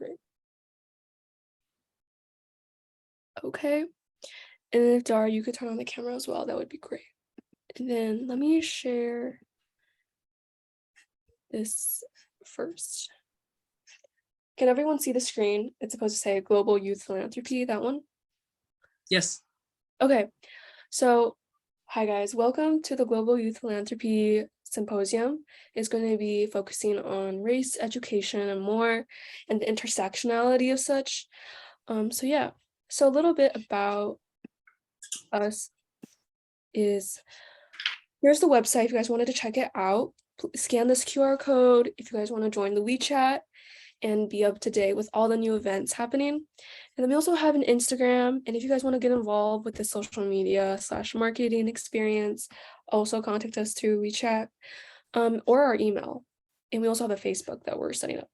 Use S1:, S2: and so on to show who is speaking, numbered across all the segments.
S1: great. Okay. And if Dara, you could turn on the camera as well, that would be great. And then let me share this first. Can everyone see the screen? It's supposed to say Global Youth Philanthropy, that one?
S2: Yes.
S1: Okay, so hi guys, welcome to the Global Youth Philanthropy Symposium. It's going to be focusing on race, education, and more, and the intersectionality of such. So a little bit about us is, here's the website if you guys wanted to check it out. Scan this QR code if you guys want to join the WeChat and be up to date with all the new events happening. And then we also have an Instagram. And if you guys want to get involved with the social media / marketing experience, also contact us through WeChat or our email. And we also have a Facebook that we're setting up.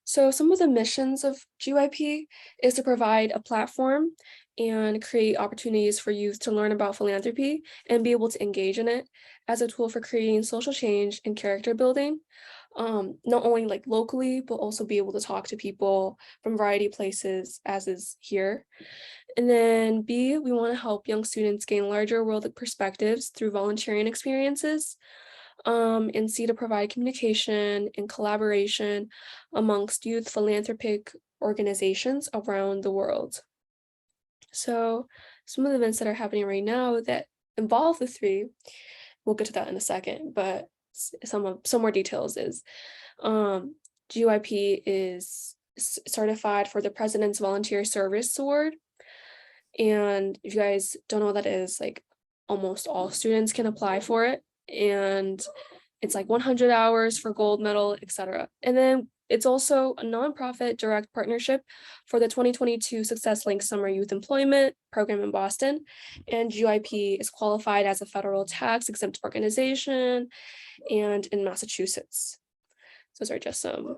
S1: So some of the missions of GYP is to provide a platform and create opportunities for youth to learn about philanthropy and be able to engage in it as a tool for creating social change and character building. Not only like locally, but also be able to talk to people from a variety of places, as is here. And then B, we want to help young students gain larger world perspectives through volunteering experiences. And C, to provide communication and collaboration amongst youth philanthropic organizations around the world. So some of the events that are happening right now that involve the three, we'll get to that in a second, but some more details is GYP is certified for the President's Volunteer Service Award. And if you guys don't know what that is, like almost all students can apply for it. And it's like 100 hours for gold medal, etc. And then it's also a nonprofit direct partnership for the 2022 Success Link Summer Youth Employment Program in Boston. And GYP is qualified as a federal tax exempt organization and in Massachusetts. Those are just some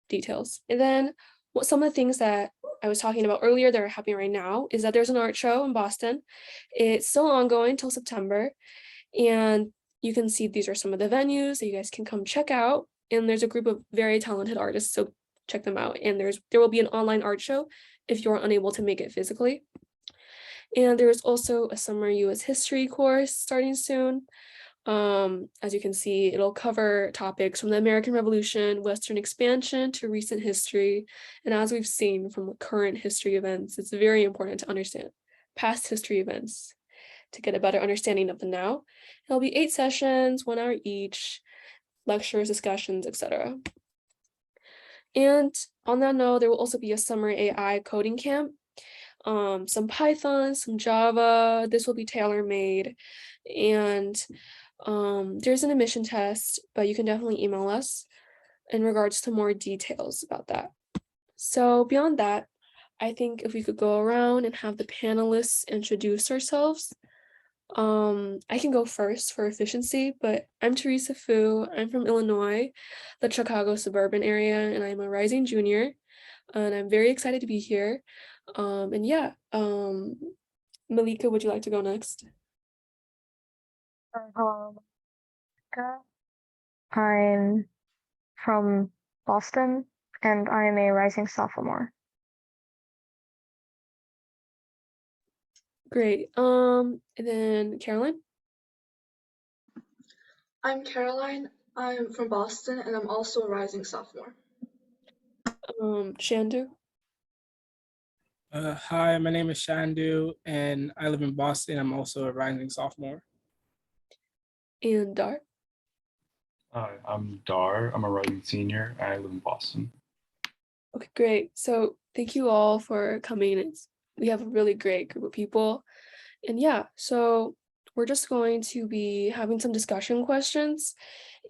S1: details. And then what some of the things that I was talking about earlier that are happening right now is that there's an art show in Boston. It's still ongoing till September. And you can see these are some of the venues that you guys can come check out. And there's a group of very talented artists, so check them out. And there will be an online art show if you're unable to make it physically. And there's also a summer US history course starting soon. As you can see, it'll cover topics from the American Revolution, Western expansion to recent history. And as we've seen from current history events, it's very important to understand past history events to get a better understanding of the now. It'll be 8 sessions, 1 hour each, lectures, discussions, etc. And on that note, there will also be a summer AI coding camp, some Python, some Java. This will be tailor-made. And there's an admission test, but you can definitely email us in regards to more details about that. So beyond that, I think if we could go around and have the panelists introduce ourselves. I can go first for efficiency, but I'm Teresa Fu. I'm from Illinois, the Chicago suburban area, and I'm a rising junior, and I'm very excited to be here. Malika, would you like to go next?
S3: Hello, Monica. I'm from Boston and I'm a rising sophomore.
S1: Great. And then Caroline?
S4: I'm Caroline. I'm from Boston and I'm also a rising sophomore.
S1: Shandu?
S2: Hi, my name is Shandu and I live in Boston. I'm also a rising sophomore.
S1: And Dar?
S5: Hi, I'm Dar. I'm a rising senior and I live in Boston.
S1: Okay, great. So thank you all for coming. We have a really great group of people. And yeah, so we're just going to be having some discussion questions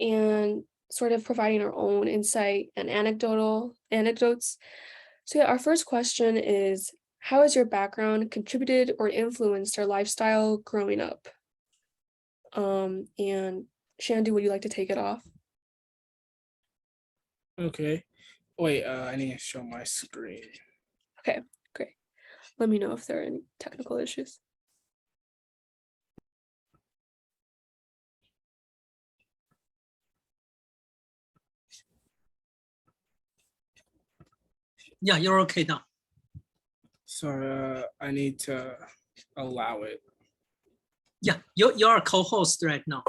S1: and sort of providing our own insight and anecdotes. So yeah, our first question is, how has your background contributed or influenced your lifestyle growing up? And Shandu, would you like to take it off?
S2: Okay. Wait, I need to show my screen.
S1: Okay, great. Let me know if there are any technical issues.
S6: Yeah, you're okay now.
S2: So I need to allow it.
S6: Yeah, you're a co-host right now.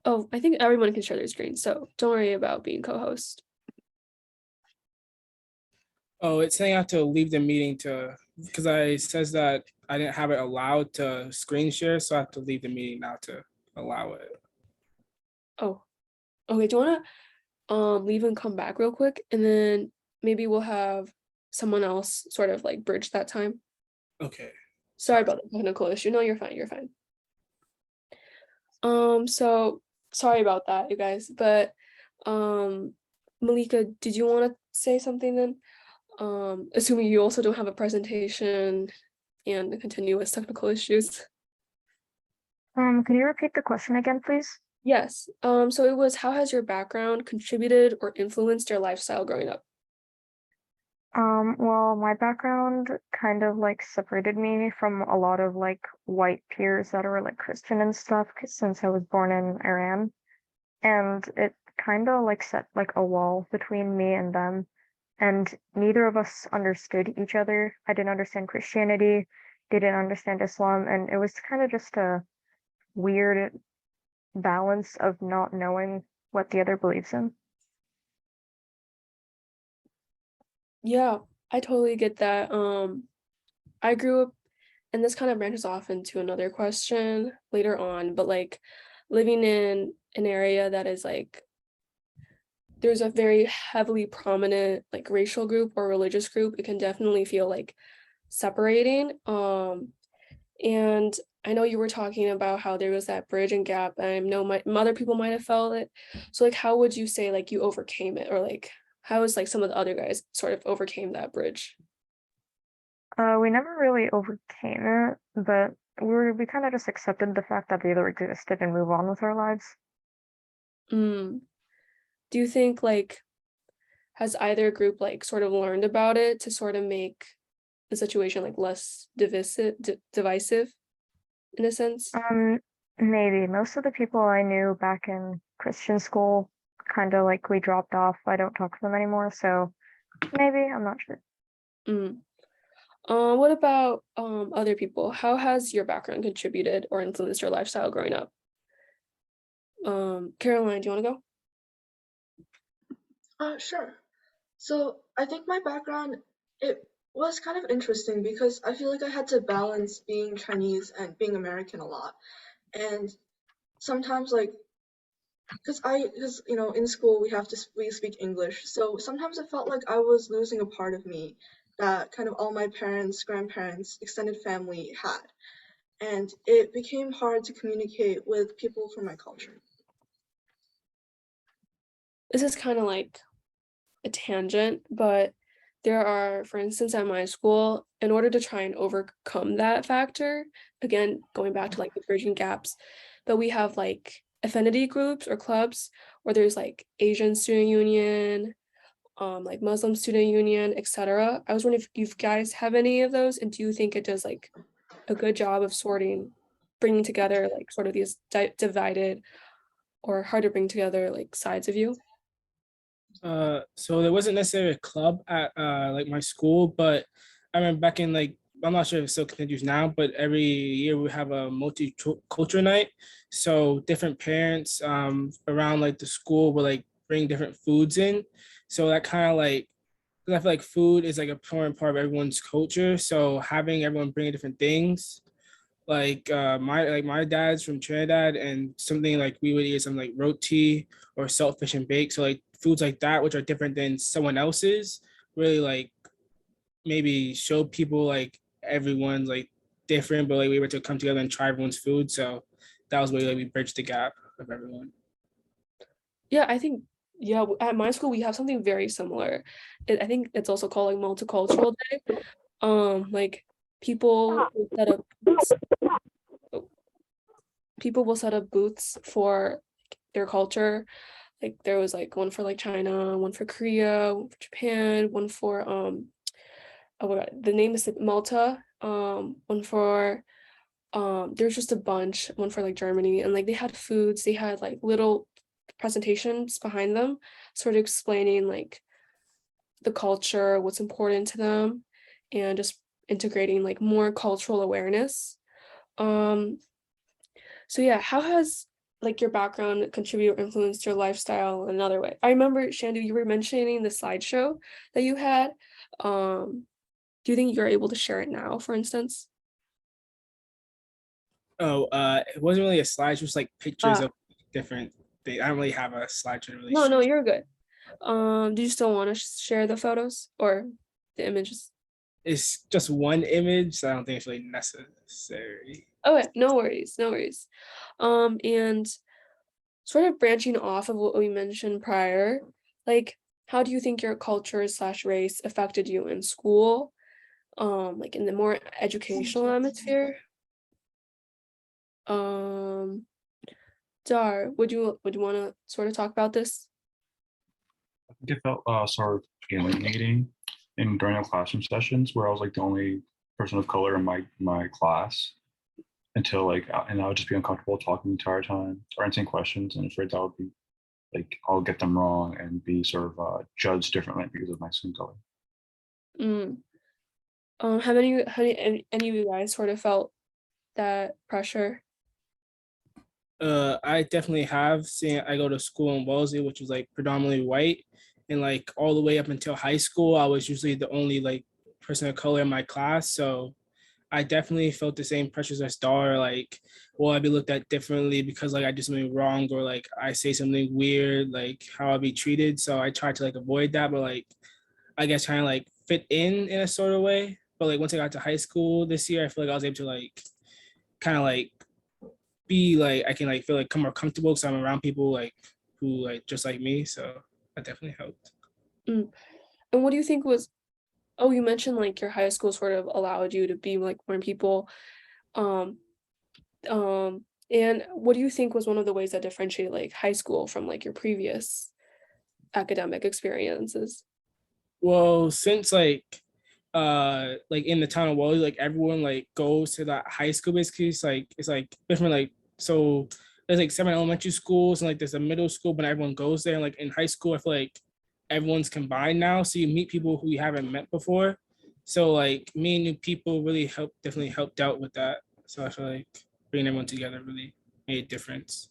S1: Oh, I think everyone can share their screen, so don't worry about being co-host.
S2: Oh, it's saying I have to leave the meeting because it says that I didn't have it allowed to screen share, so I have to leave the meeting now to allow it.
S1: Oh, okay. Do you want to leave and come back real quick, and then maybe we'll have someone else sort of like bridge that time.
S2: Okay.
S1: Sorry about the technical issue. No, you're fine. You're fine. So sorry about that, you guys. But Malika, did you want to say something then? Assuming you also don't have a presentation and the continuous technical issues.
S3: Can you repeat the question again, please?
S1: Yes. So it was, how has your background contributed or influenced your lifestyle growing up?
S3: Well, my background kind of like separated me from a lot of like white peers that are like Christian and stuff, 'cause since I was born in Iran. And it kind of like set like a wall between me and them. And neither of us understood each other. I didn't understand Christianity, they didn't understand Islam, and it was kind of just a weird balance of not knowing what the other believes in.
S1: Yeah, I totally get that. I grew up, and this kind of branches off into another question later on, but like living in an area that is like there's a very heavily prominent like racial group or religious group, it can definitely feel like separating. And I know you were talking about how there was that bridge and gap, and I know my other people might have felt it. So like how would you say like you overcame it, or like how is like some of the other guys sort of overcame that bridge?
S3: We never really overcame it, but we kind of just accepted the fact that the other existed and move on with our lives.
S1: Mm. Do you think like has either group like sort of learned about it to sort of make the situation like less divisive in a sense?
S3: Maybe most of the people I knew back in Christian school kind of like we dropped off. I don't talk to them anymore, so maybe, I'm not sure.
S1: Mm. What about other people? How has your background contributed or influenced your lifestyle growing up? Caroline, do you want to go?
S4: Sure. So I think my background, it was kind of interesting because I feel like I had to balance being Chinese and being American a lot. And sometimes like, because in school we speak English. So sometimes I felt like I was losing a part of me that kind of all my parents, grandparents, extended family had. And it became hard to communicate with people from my culture.
S1: This is kind of like a tangent, but there are, for instance, at my school, in order to try and overcome that factor, again, going back to like the bridging gaps, but we have like affinity groups or clubs where there's like Asian student union, like Muslim student union, etc. I was wondering if you guys have any of those, and do you think it does like a good job of bringing together like sort of these divided or hard to bring together like sides of you?
S2: So there wasn't necessarily a club at like my school, but I remember back in like I'm not sure if it still continues now, but every year we have a multicultural night. So different parents around like the school will like bring different foods in. So that kind of like, because I feel like food is like a important part of everyone's culture. So having everyone bring different things, my dad's from Trinidad, and something like we would eat something like roti or salt fish and bake. So like foods like that, which are different than someone else's, really like maybe show people like everyone's like different, but like we were to come together and try everyone's food. So that was where like we bridged the gap of everyone.
S1: Yeah, I think, yeah, at my school we have something very similar. I think it's also called like multicultural day. Like people will set up oh, people will set up booths for their culture. Like there was like one for like China, one for Korea, one for Japan, one for oh my God, the name is like Malta. One for there's just a bunch, one for like Germany, and like they had foods, they had like little presentations behind them, sort of explaining like the culture, what's important to them, and just integrating like more cultural awareness. Um, so yeah, how has like your background contribute or influenced your lifestyle in another way? I remember Shandu, you were mentioning the slideshow that you had. Do you think you're able to share it now, for instance?
S2: Oh, it wasn't really a slide, it was like pictures
S1: Uh,
S2: of different things. I don't really have a slide to really
S1: no,
S2: show.
S1: no, you're good. Do you still want to share the photos or the images?
S2: It's just one image, so I don't think it's really necessary.
S1: Okay, no worries, no worries. And sort of branching off of what we mentioned prior, like how do you think your culture slash race affected you in school? Like in the more educational atmosphere? Um, Dar, would you want to sort of talk about this?
S5: I think it felt sort of alienating in during the classroom sessions where I was like the only person of color in my class until like and I would just be uncomfortable talking the entire time or answering questions and afraid that would be like I'll get them wrong and be sort of judged differently because of my skin color.
S1: Mm. Have any of you guys sort of felt that pressure?
S2: I definitely have seen. I go to school in Wellesley, which is like predominantly white, and like all the way up until high school, I was usually the only like person of color in my class. So I definitely felt the same pressures as Dar. Like, will I be looked at differently because like I do something wrong or like I say something weird, like how I'll be treated. So I tried to like avoid that, but like I guess trying to like fit in a sort of way. But like once I got to high school this year, I feel like I was able to like kind of like be like I can like feel like come more comfortable because I'm around people like who like just like me. So that definitely helped.
S1: Mm. And what do you think was, oh, you mentioned like your high school sort of allowed you to be like more people. Um, and what do you think was one of the ways that differentiated like high school from like your previous academic experiences?
S2: Well, since like in the town of Wally, like everyone like goes to that high school basically. It's like different like so there's like 7 elementary schools and like there's a middle school, but everyone goes there. And like in high school, I feel like everyone's combined now. So you meet people who you haven't met before. So like meeting new people really definitely helped out with that. So I feel like bringing everyone together really made a difference.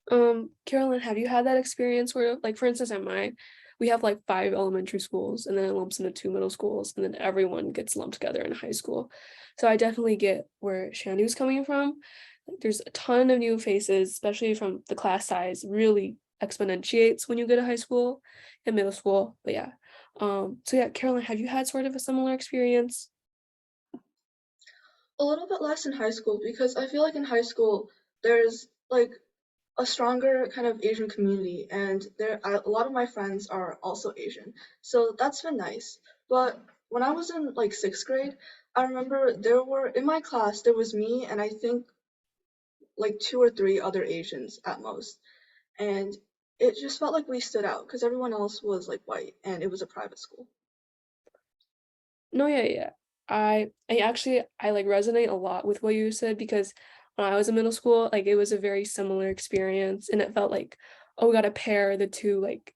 S1: Carolyn, have you had that experience where, like, for instance, at mine, we have like 5 elementary schools and then it lumps into 2 middle schools and then everyone gets lumped together in high school. So I definitely get where Shandu's coming from. Like, there's a ton of new faces, especially from the class size, really exponentiates when you go to high school and middle school. But yeah. So yeah, Carolyn, have you had sort of a similar experience?
S4: A little bit less in high school because I feel like in high school there's like a stronger kind of Asian community, and a lot of my friends are also Asian, so that's been nice. But when I was in like sixth grade, I remember there were in my class there was me and I think like two or three other Asians at most, and it just felt like we stood out because everyone else was like white and it was a private school.
S1: No, yeah, yeah. I like resonate a lot with what you said because when I was in middle school, like it was a very similar experience and it felt like, oh, we gotta pair the two like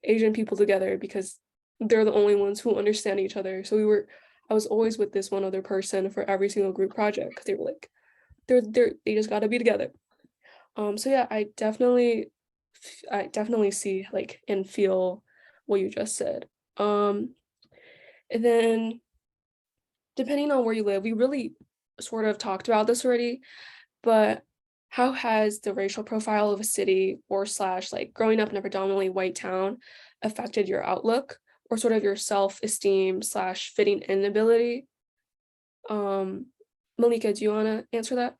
S1: Asian people together because they're the only ones who understand each other. So I was always with this one other person for every single group project because they were like, they just gotta be together. So yeah, I definitely see like and feel what you just said. Um, and then depending on where you live, we really sort of talked about this already, but how has the racial profile of a city or slash like growing up in a predominantly white town affected your outlook or sort of your self-esteem slash fitting in ability? Um, Malika, do you want to answer that?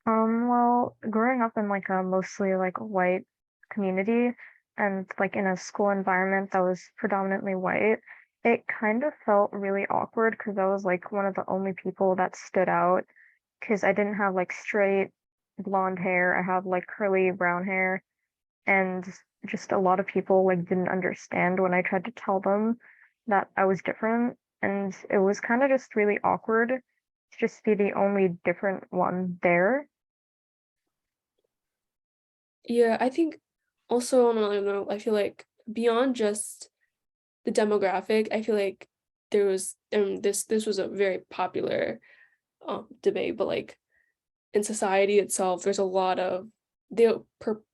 S3: Well, growing up in like a mostly like white community and like in a school environment that was predominantly white, it kind of felt really awkward because I was like one of the only people that stood out because I didn't have like straight blonde hair. I have like curly brown hair, and just a lot of people like didn't understand when I tried to tell them that I was different, and it was kind of just really awkward to just be the only different one there.
S1: Yeah, I think also on another note, I feel like beyond just the demographic, I feel like there was this was a very popular debate, but like in society itself, there's a lot of they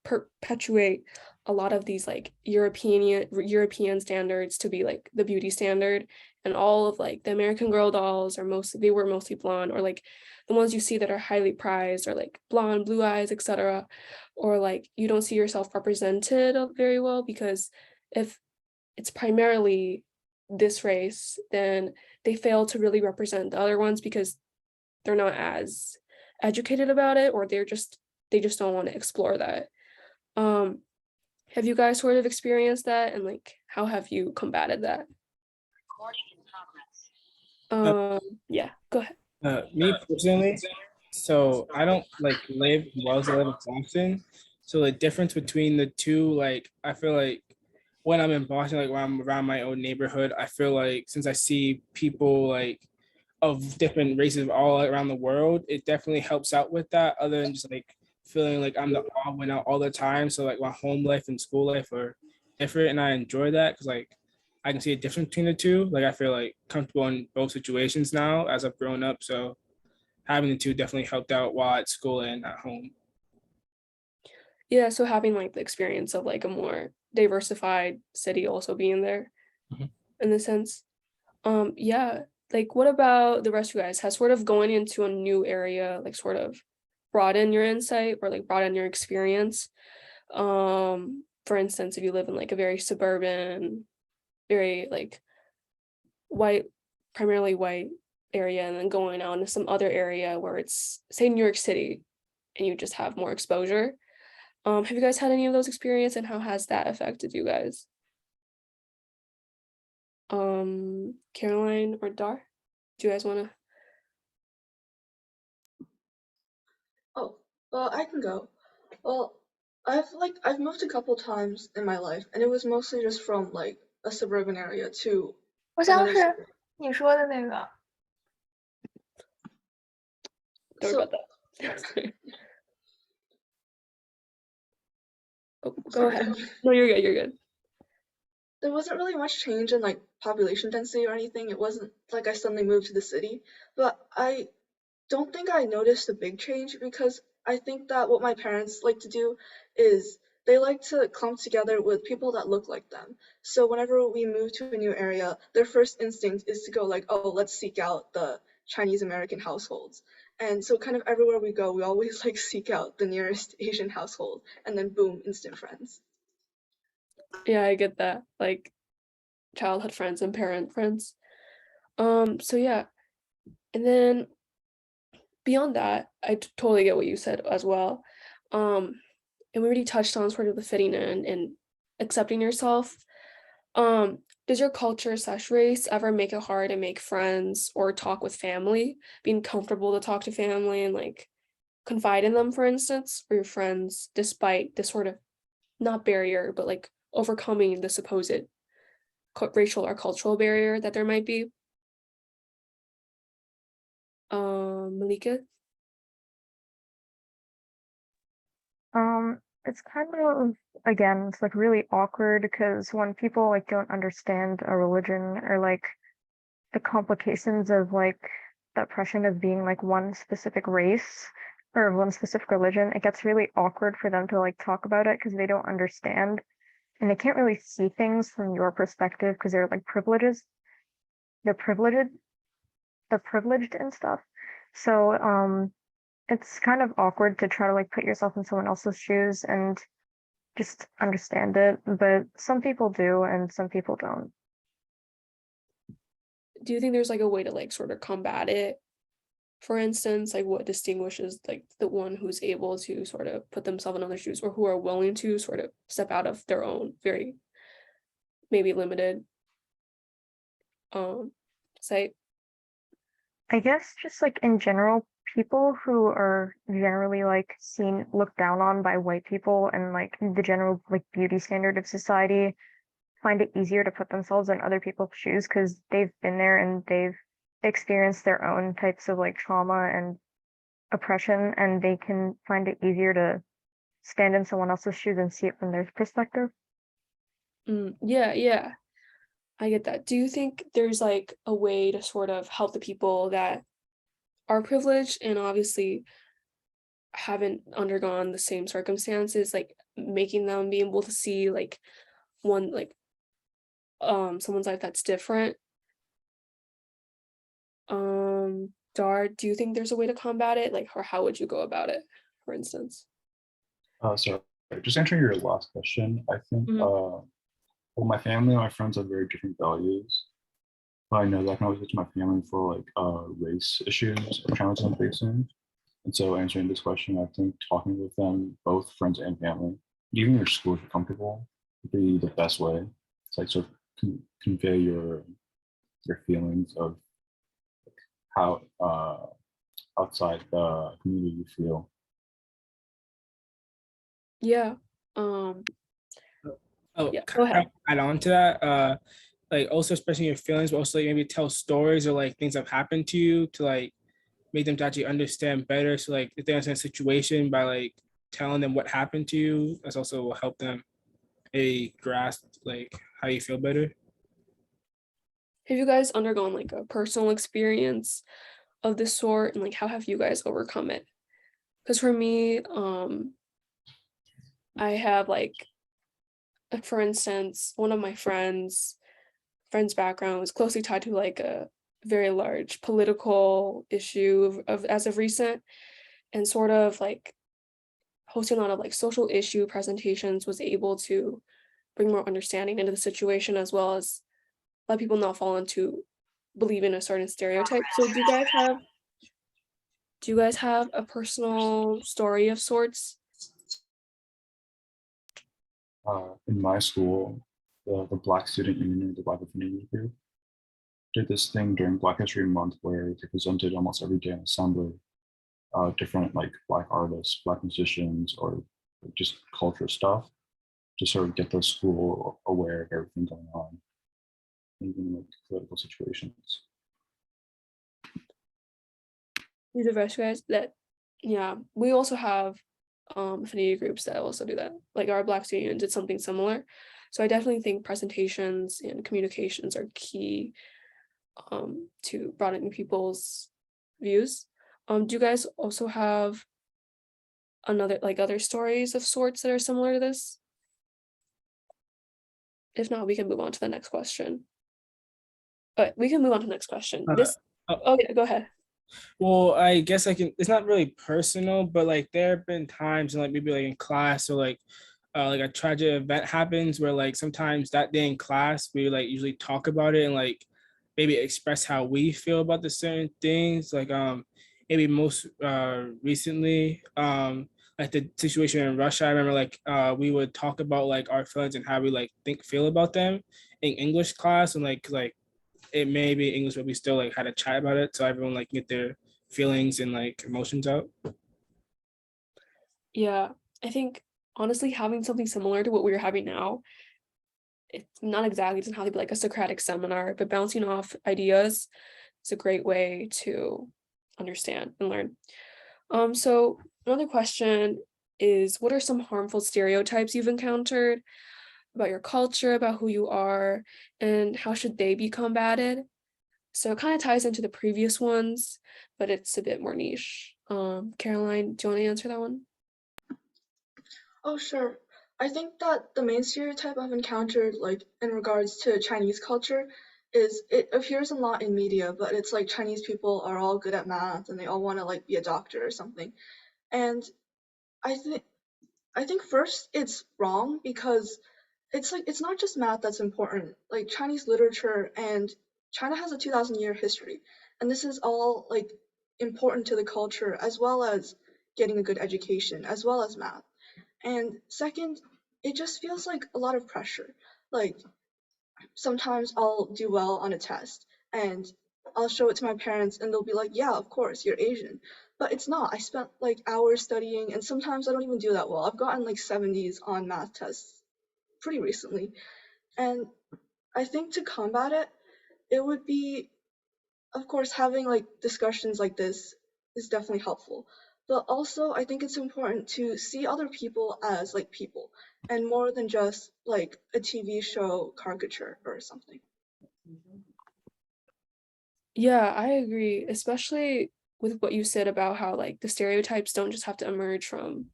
S1: perpetuate a lot of these like European standards to be like the beauty standard, and all of like the American Girl dolls are mostly blonde, or like the ones you see that are highly prized are like blonde, blue eyes, etc. Or like you don't see yourself represented very well because if it's primarily this race, then they fail to really represent the other ones because they're not as educated about it, or they just don't want to explore that. Um, have you guys sort of experienced that, and like how have you combated that? Yeah, go ahead.
S2: Me personally, so I don't like live Wells, I live in Boston. So the difference between the two, like I feel like when I'm in Boston, like when I'm around my own neighborhood, I feel like since I see people like of different races all around the world, it definitely helps out with that. Other than just like feeling like I'm the odd one out all the time. So like my home life and school life are different, and I enjoy that because like I can see a difference between the two. Like I feel like comfortable in both situations now as I've grown up. So having the two definitely helped out while at school and at home.
S1: Yeah, so having like the experience of like a more diversified city also being there
S2: Mhm.
S1: in the sense. Yeah, like what about the rest of you guys? Has sort of going into a new area like sort of broaden your insight or like broaden your experience? For instance, if you live in like a very suburban, very like white, primarily white area, and then going out into some other area where it's say New York City and you just have more exposure. Have you guys had any of those experiences, and how has that affected you guys? Caroline or Dar? Do you guys wanna?
S4: Oh, well, I can go. Well, I've moved a couple times in my life, and it was mostly just from like a suburban area to
S3: 好像
S4: another
S3: 是
S4: city.
S3: 你说的那个。
S1: Sorry
S4: So
S1: about that. Oh, go
S4: sorry,
S1: ahead. No, you're good. You're good.
S4: there wasn't really much change in like population density or anything. It wasn't like I suddenly moved to the city, but I don't think I noticed a big change because I think that what my parents like to do is they like to clump together with people that look like them. So whenever we move to a new area, their first instinct is to go like, oh, let's seek out the Chinese American households. And so kind of everywhere we go, we always like seek out the nearest Asian household and then boom, instant friends.
S1: Yeah, I get that. Like childhood friends and parent friends. So yeah. And then beyond that, I totally get what you said as well. And we already touched on sort of the fitting in and accepting yourself. Does your culture slash race ever make it hard to make friends or talk with family? Being comfortable to talk to family and like confide in them, for instance, or your friends, despite this sort of not barrier, but like overcoming the supposed racial or cultural barrier that there might be. Malika?
S3: It's kind of, again, it's like really awkward because when people like don't understand a religion or like the complications of like the oppression of being like one specific race or one specific religion, it gets really awkward for them to like talk about it because they don't understand and they can't really see things from your perspective because they're like they're privileged, they're privileged and stuff. So, it's kind of awkward to try to like put yourself in someone else's shoes and just understand it, but some people do and some people don't.
S1: Do you think there's like a way to like sort of combat it? For instance, like what distinguishes like the one who's able to sort of put themselves in other shoes, or who are willing to sort of step out of their own very maybe limited sight?
S3: I guess just like in general, people who are generally like looked down on by white people and like the general like beauty standard of society find it easier to put themselves in other people's shoes because they've been there and they've experienced their own types of like trauma and oppression, and they can find it easier to stand in someone else's shoes and see it from their perspective.
S1: Yeah, I get that. Do you think there's like a way to sort of help the people that are privileged and obviously haven't undergone the same circumstances, like making them be able to see like one like someone's life that's different? Dar, do you think there's a way to combat it? Like, or how would you go about it, for instance?
S5: So just answering your last question, I think
S1: Mhm.
S5: well, my family and my friends have very different values, but I know that I can always get to my family for like race issues or challenges I'm facing. And so answering this question, I think talking with them, both friends and family, even your school if you're comfortable, would be the best way. It's like sort of convey your feelings of how outside the community you feel.
S1: Yeah. Um,
S2: Oh,
S1: yeah, go ahead.
S2: add on to that. Like also expressing your feelings, but also like maybe tell stories or like things that have happened to you to like make them to actually understand better. So like if they understand a situation by like telling them what happened to you, that's also will help them a grasp like how you feel better.
S1: Have you guys undergone like a personal experience of this sort and like how have you guys overcome it? Because for me, I have like for instance, one of my friend's background was closely tied to like a very large political issue of as of recent, and sort of like hosting a lot of like social issue presentations was able to bring more understanding into the situation as well as let people not fall into believe in a certain stereotype. So do you guys have a personal story of sorts?
S5: In my school, the Black Student Union, the Black Affinity Group, did this thing during Black History Month where they presented almost every day in assembly different like Black artists, Black musicians, or just culture stuff to sort of get the school aware of everything going on, even like political situations.
S1: These are best guys that yeah, we also have affinity groups that also do that. Like our Black Student Union did something similar. So I definitely think presentations and communications are key to broadening people's views. Do you guys also have another like other stories of sorts that are similar to this? If not, we can move on to the next question. But we can move on to the next question.
S2: Uh,
S1: This
S2: uh,
S1: oh yeah, go ahead.
S2: well, I guess I can. It's not really personal, but like there have been times, like maybe like in class or like a tragic event happens where like sometimes that day in class we like usually talk about it and like maybe express how we feel about the certain things. Like maybe most recently like the situation in Russia. I remember like we would talk about like our feelings and how we like feel about them in English class and like it may be English, but we still like had a chat about it so everyone like get their feelings and like emotions out.
S1: Yeah, I think honestly having something similar to what we're having now, it's not exactly doesn't have to be like a Socratic seminar, but bouncing off ideas is a great way to understand and learn. So another question is what are some harmful stereotypes you've encountered about your culture, about who you are, and how should they be combated? So it kind of ties into the previous ones, but it's a bit more niche. Caroline, do you want to answer that one?
S4: Oh, sure. I think that the main stereotype I've encountered, like in regards to Chinese culture, is it appears a lot in media, but it's like Chinese people are all good at math and they all want to like be a doctor or something. And I think I think first it's wrong because it's like it's not just math that's important. Like Chinese literature and China has a 2000-year history, and this is all like important to the culture as well as getting a good education as well as math. And second, it just feels like a lot of pressure. Like sometimes I'll do well on a test and I'll show it to my parents and they'll be like, "Yeah, of course, you're Asian." But it's not. I spent like hours studying and sometimes I don't even do that well. I've gotten like 70s on math tests pretty recently. And I think to combat it, it would be, of course, having like discussions like this is definitely helpful. but also I think it's important to see other people as like people and more than just like a TV show caricature or something.
S1: Yeah, I agree, especially with what you said about how like the stereotypes don't just have to emerge from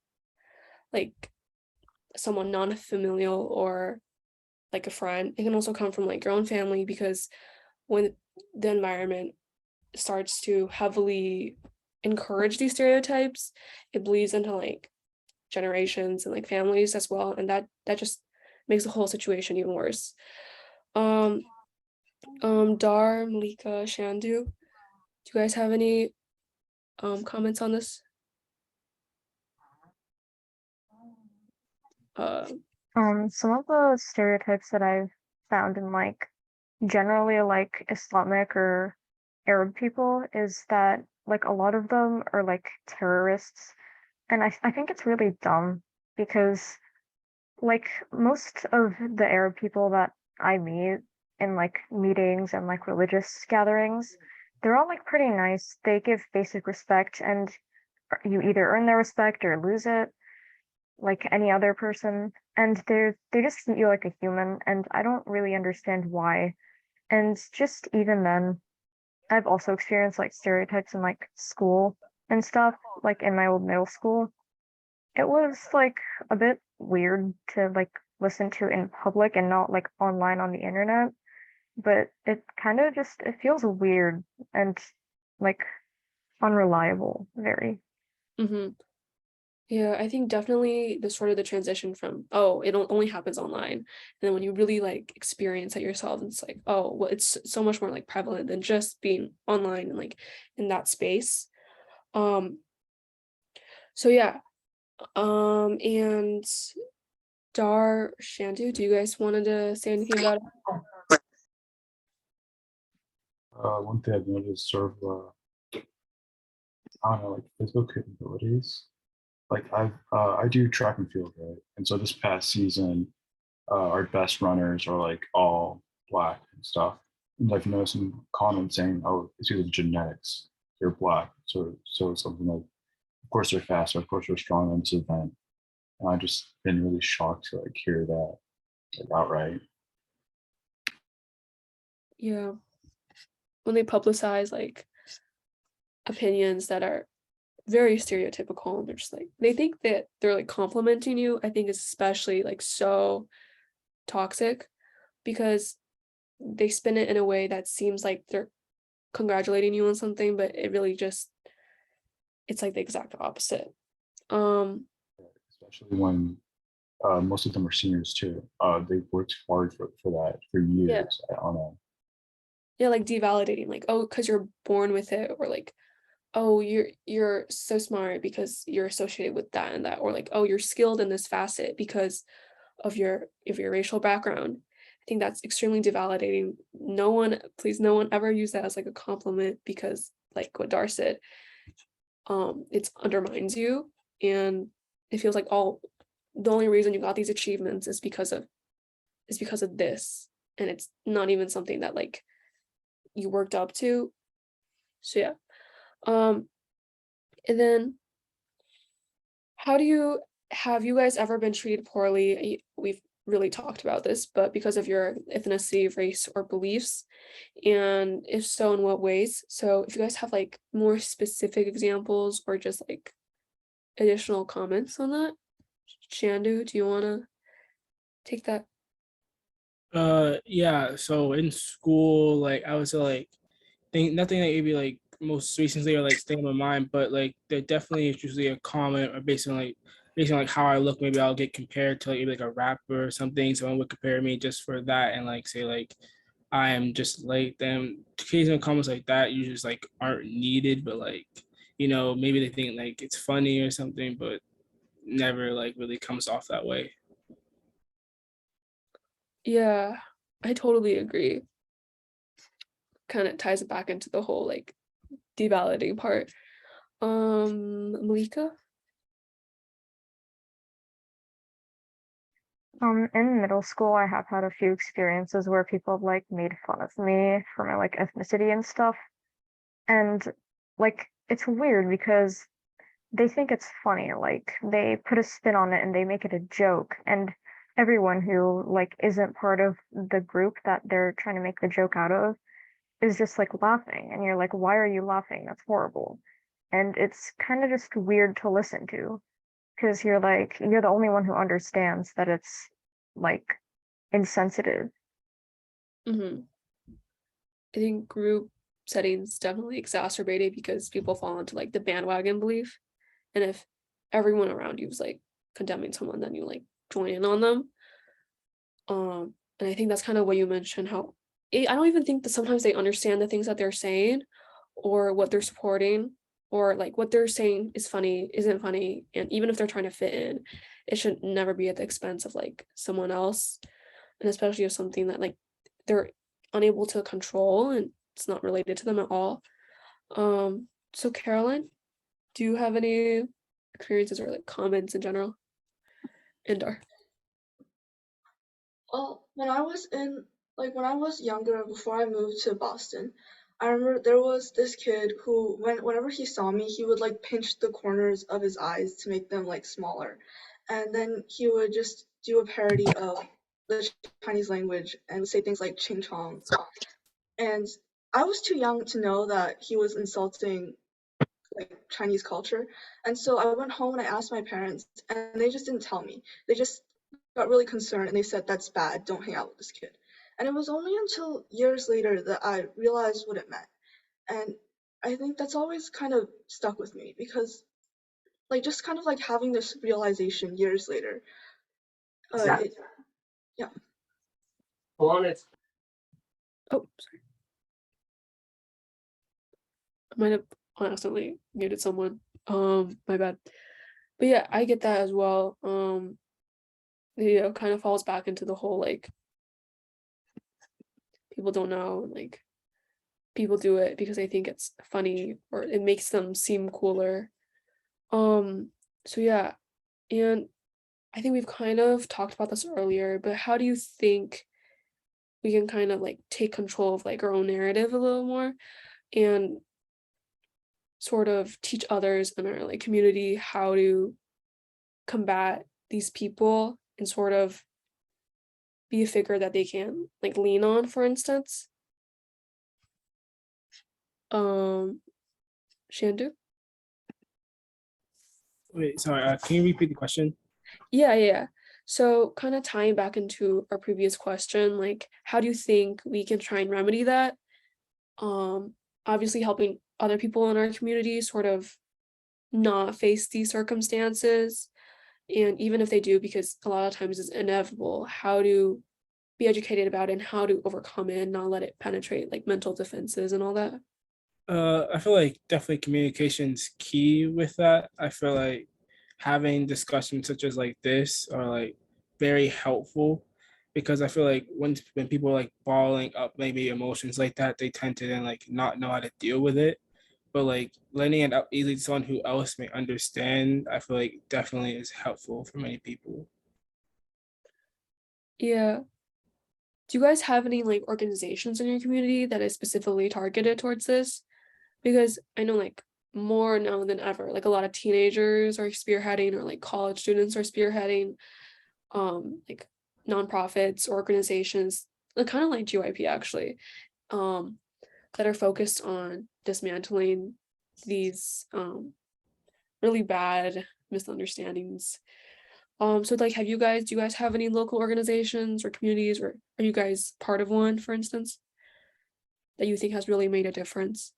S1: like someone non-familial or like a friend. It can also come from like your own family because when the environment starts to heavily encourage these stereotypes, it bleeds into like generations and like families as well, and that just makes the whole situation even worse. Um, Dar, Malika, Shandu, do you guys have any comments on this? Uh,
S3: Some of the stereotypes that I've found in like generally like Islamic or Arab people is that like a lot of them are like terrorists. And I think it's really dumb because like most of the Arab people that I meet in like meetings and like religious gatherings, they're all like pretty nice. They give basic respect and you either earn their respect or lose it like any other person. And they just treat you like a human and I don't really understand why. And just even then, I've also experienced like stereotypes in like school and stuff, like in my old middle school. It was like a bit weird to like listen to in public and not like online on the internet, but it kind of just it feels weird and like unreliable, very.
S1: mhm. Yeah, I think definitely the sort of the transition from, oh, it only happens online. And then when you really like experience it yourself, it's like, oh, well, it's so much more like prevalent than just being online and like in that space. Um, so yeah. And Dar, Shandu, do you guys wanted to say anything about it?
S5: One thing I've noticed sort of, I don't know, like physical capabilities. Like I do track and field, right? And so this past season, our best runners are like all black and stuff. And I've noticed some comments saying, "Oh, it's either genetics, they're black." So it's something like, of course they're faster, of course they're strong on this event. And I've just been really shocked to like hear that like, outright.
S1: Yeah. When they publicize like opinions that are very stereotypical and they're just like they think that they're like complimenting you, I think is especially like so toxic because they spin it in a way that seems like they're congratulating you on something, but it really just it's like the exact opposite. Um,
S5: Especially when most of them are seniors too. They've worked hard for that for
S1: yeah,
S5: years. I don't know.
S1: yeah, like devalidating, like, oh, because you're born with it, or like, oh, you're so smart because you're associated with that and that, or like, oh, you're skilled in this facet because of your racial background. I think that's extremely devalidating. No one, please, no one ever use that as like a compliment because, like what Dar said, it undermines you and it feels like all the only reason you got these achievements is because of this, and it's not even something that like you worked up to. So yeah. Um, and then how do you have you guys ever been treated poorly? We've really talked about this, but because of your ethnicity, race, or beliefs, and if so, in what ways? So if you guys have like more specific examples or just like additional comments on that, Shandu, do you want to take that?
S2: Yeah, so in school, like I was like think nothing that maybe like most recently or like stay in my mind, but like there definitely is usually a comment or based on like how I look, maybe I'll get compared to like maybe like a rapper or something. Someone would compare me just for that and like say like I am just like them. Occasional comments like that usually just like aren't needed, but like, you know, maybe they think like it's funny or something, but never like really comes off that way.
S1: Yeah, I totally agree. Kind of ties it back into the whole like devalidating part. Malika?
S3: In middle school, I have had a few experiences where people have like made fun of me for my like ethnicity and stuff. And like it's weird because they think it's funny. Like they put a spin on it and they make it a joke. And everyone who like isn't part of the group that they're trying to make the joke out of is just like laughing. And you're like, why are you laughing? That's horrible. And it's kind of just weird to listen to because you're like, you're the only one who understands that it's like insensitive.
S1: Hmm. I think group settings definitely exacerbated because people fall into like the bandwagon belief. And if everyone around you is like condemning someone, then you like join in on them. And I think that's kind of what you mentioned, how I don't even think that sometimes they understand the things that they're saying or what they're supporting, or like what they're saying is funny, isn't funny. And even if they're trying to fit in, it should never be at the expense of like someone else. And especially if something that like they're unable to control and it's not related to them at all. So Caroline, do you have any experiences or like comments in general? Indar.
S4: Well, when I was younger, before I moved to Boston, I remember there was this kid who, whenever he saw me, he would like pinch the corners of his eyes to make them like smaller, and then he would just do a parody of the Chinese language and say things like "ching chong," and I was too young to know that he was insulting like Chinese culture. And so I went home and I asked my parents, and they just didn't tell me. They just got really concerned and they said, "That's bad. Don't hang out with this kid." And it was only until years later that I realized what it meant. And I think that's always kind of stuck with me because, like, just kind of like having this realization years later. Yeah.
S1: Oh, sorry. I might have accidentally muted someone. My bad. But yeah, I get that as well. Kind of falls back into the whole like people don't know, like people do it because they think it's funny or it makes them seem cooler. So yeah, and I think we've kind of talked about this earlier, but how do you think we can kind of like take control of like our own narrative a little more and sort of teach others in our like community how to combat these people and sort of be a figure that they can like lean on, for instance? Shandu?
S2: Wait, sorry. Can you repeat the question?
S1: Yeah. So kind of tying back into our previous question, like how do you think we can try and remedy that? Obviously helping other people in our community sort of not face these circumstances. And even if they do, because a lot of times it's inevitable, how to be educated about it and how to overcome it and not let it penetrate like mental defenses and all that.
S2: I feel like definitely communication's key with that. I feel like having discussions such as like this are like very helpful because I feel like when people are like balling up maybe emotions like that, they tend to then like not know how to deal with it. But like letting it out easily to someone who else may understand, I feel like definitely is helpful for many people.
S1: Yeah. Do you guys have any like organizations in your community that is specifically targeted towards this? Because I know like more now than ever, like a lot of teenagers are spearheading or like college students are spearheading like nonprofits, organizations, like kind of like GYP actually, that are focused on dismantling these really bad misunderstandings. So like do you guys have any local organizations or communities, or are you guys part of one, for instance, that you think has really made a difference?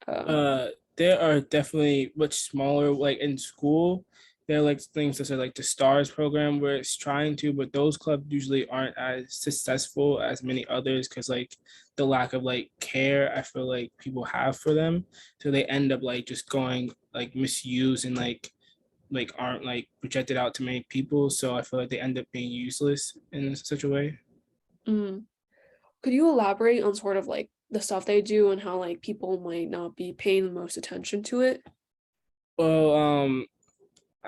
S2: There are definitely much smaller, like in school. There are like things such as like the STARS program where it's trying to, but those clubs usually aren't as successful as many others because like the lack of like care I feel like people have for them. So they end up like just going like misused and like aren't like projected out to many people. So I feel like they end up being useless in such a way.
S1: Mm. Could you elaborate on sort of like the stuff they do and how like people might not be paying the most attention to it?
S2: Well,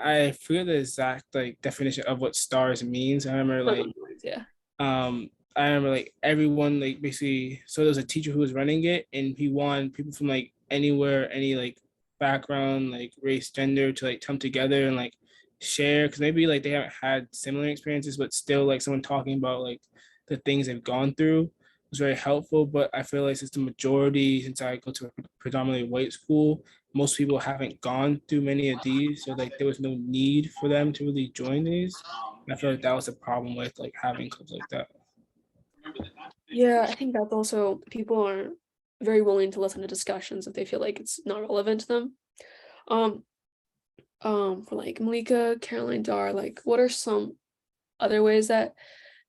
S2: I forget the exact like definition of what stars means. I remember like
S1: Yeah.
S2: I remember like everyone like basically, so there was a teacher who was running it and he wanted people from like anywhere, any like background, like race, gender, to like come together and like share, because maybe like they haven't had similar experiences, but still like someone talking about like the things they've gone through was very helpful. But I feel like since the majority, since I go to a predominantly white school, most people haven't gone through many of these, so like there was no need for them to really join these. And I feel like that was a problem with like having clubs like that.
S1: Yeah, I think that's also people aren't very willing to listen to discussions if they feel like it's not relevant to them. Um, for like Malika, Caroline, Dar, like what are some other ways that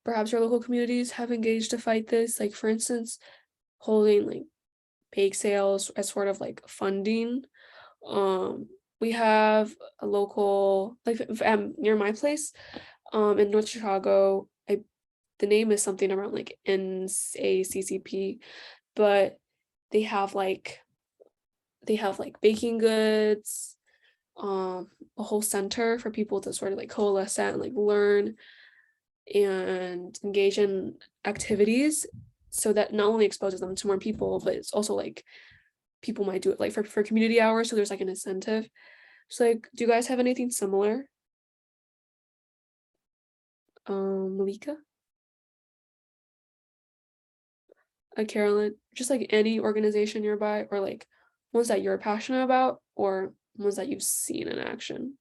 S1: perhaps your local communities have engaged to fight this? Like for instance, holding like bake sales as sort of like funding. We have a local like near my place, in North Chicago. The name is something around like NACCP, but they have like baking goods, a whole center for people to sort of like coalesce at and like learn and engage in activities, so that not only exposes them to more people, but it's also like people might do it like for community hours, so there's like an incentive. So like, do you guys have anything similar? Malika, Carolyn, just like any organization nearby, or like ones that you're passionate about, or ones that you've seen in action.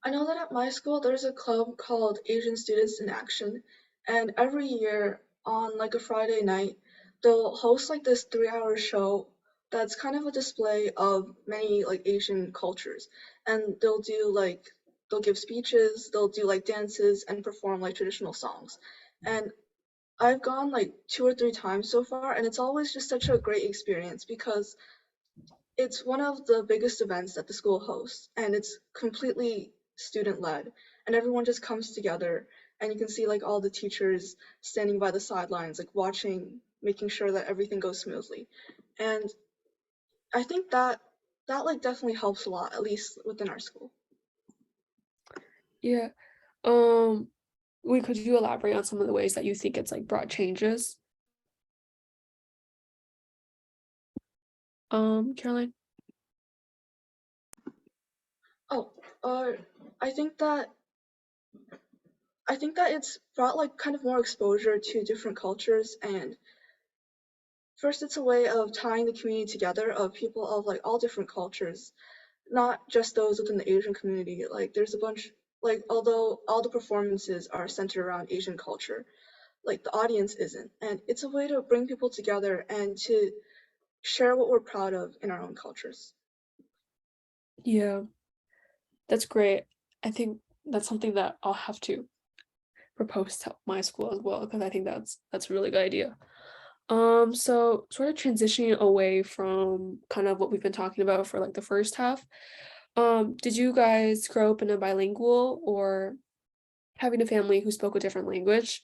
S4: I know that at my school there's a club called Asian Students in Action, and every year on like a Friday night, they'll host like this 3-hour show that's kind of a display of many like Asian cultures. And they'll give speeches, they'll do like dances and perform like traditional songs. And I've gone like 2 or 3 times so far, and it's always just such a great experience because it's one of the biggest events that the school hosts, and it's completely student led, and everyone just comes together, and you can see like all the teachers standing by the sidelines, like watching, making sure that everything goes smoothly. And I think that like definitely helps a lot, at least within our school.
S1: Yeah. Could you elaborate on some of the ways that you think it's like brought changes? Caroline?
S4: Oh, I think that it's brought like kind of more exposure to different cultures, and first it's a way of tying the community together of people of like all different cultures, not just those within the Asian community. Like there's a bunch, like although all the performances are centered around Asian culture, like the audience isn't. And it's a way to bring people together and to share what we're proud of in our own cultures.
S1: Yeah, that's great. I think that's something that I'll have to propose to my school as well, because I think that's a really good idea. So sort of transitioning away from kind of what we've been talking about for like the first half. Did you guys grow up in a bilingual or having a family who spoke a different language?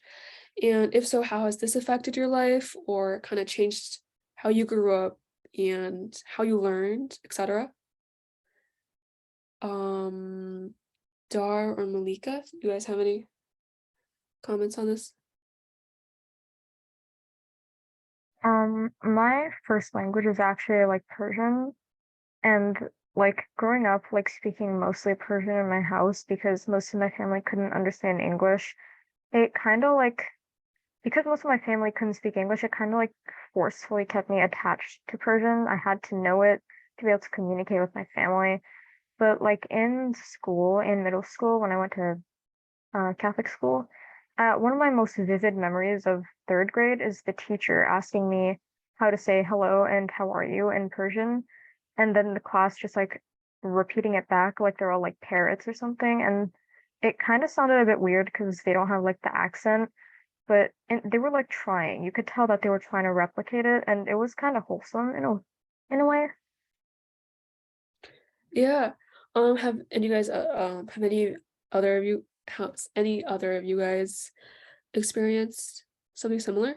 S1: And if so, how has this affected your life or kind of changed how you grew up and how you learned, etc.? Um, Dar or Malika, do you guys have any comments on this?
S3: My first language was actually like Persian, and like growing up, like speaking mostly Persian in my house because most of my family couldn't understand English. It kind of like, because most of my family couldn't speak English, it kind of like forcefully kept me attached to Persian. I had to know it to be able to communicate with my family. But like in school, in middle school, when I went to Catholic school, one of my most vivid memories of third grade is the teacher asking me how to say hello and how are you in Persian, and then the class just like repeating it back like they're all like parrots or something. And it kind of sounded a bit weird because they don't have like the accent, but they were like trying. You could tell that they were trying to replicate it, and it was kind of wholesome in a way.
S1: Yeah. Have any guys have any other of you has any other of you guys experienced something similar?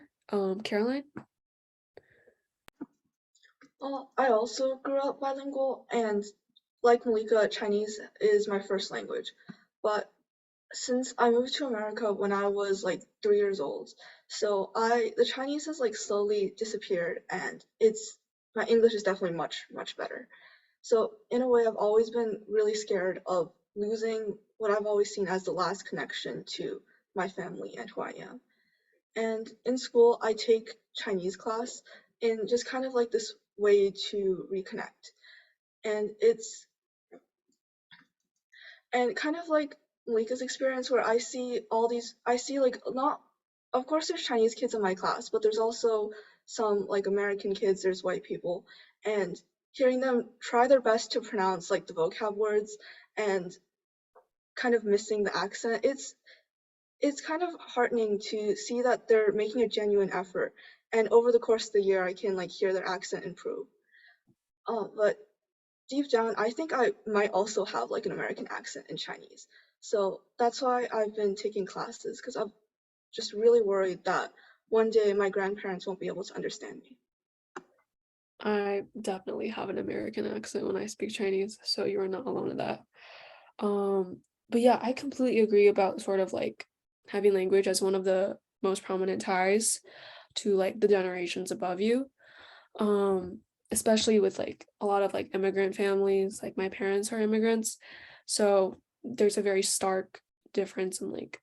S1: Caroline?
S4: Well, I also grew up bilingual, and like Malika, Chinese is my first language. But since I moved to America when I was like 3 years old, so the Chinese has like slowly disappeared, and my English is definitely much better. So in a way, I've always been really scared of losing what I've always seen as the last connection to my family and who I am. And in school, I take Chinese class in just kind of like this way to reconnect. And it's kind of like Malika's experience where I see like not, of course there's Chinese kids in my class, but there's also some like American kids, there's white people, and hearing them try their best to pronounce like the vocab words and kind of missing the accent, it's kind of heartening to see that they're making a genuine effort. And over the course of the year, I can like hear their accent improve. But deep down, I think I might also have like an American accent in Chinese. So that's why I've been taking classes, because I'm just really worried that one day my grandparents won't be able to understand me.
S1: I definitely have an American accent when I speak Chinese, so you are not alone in that. Um, but yeah, I completely agree about sort of like having language as one of the most prominent ties to like the generations above you. Um, Especially with like a lot of like immigrant families, like my parents are immigrants. So there's a very stark difference in like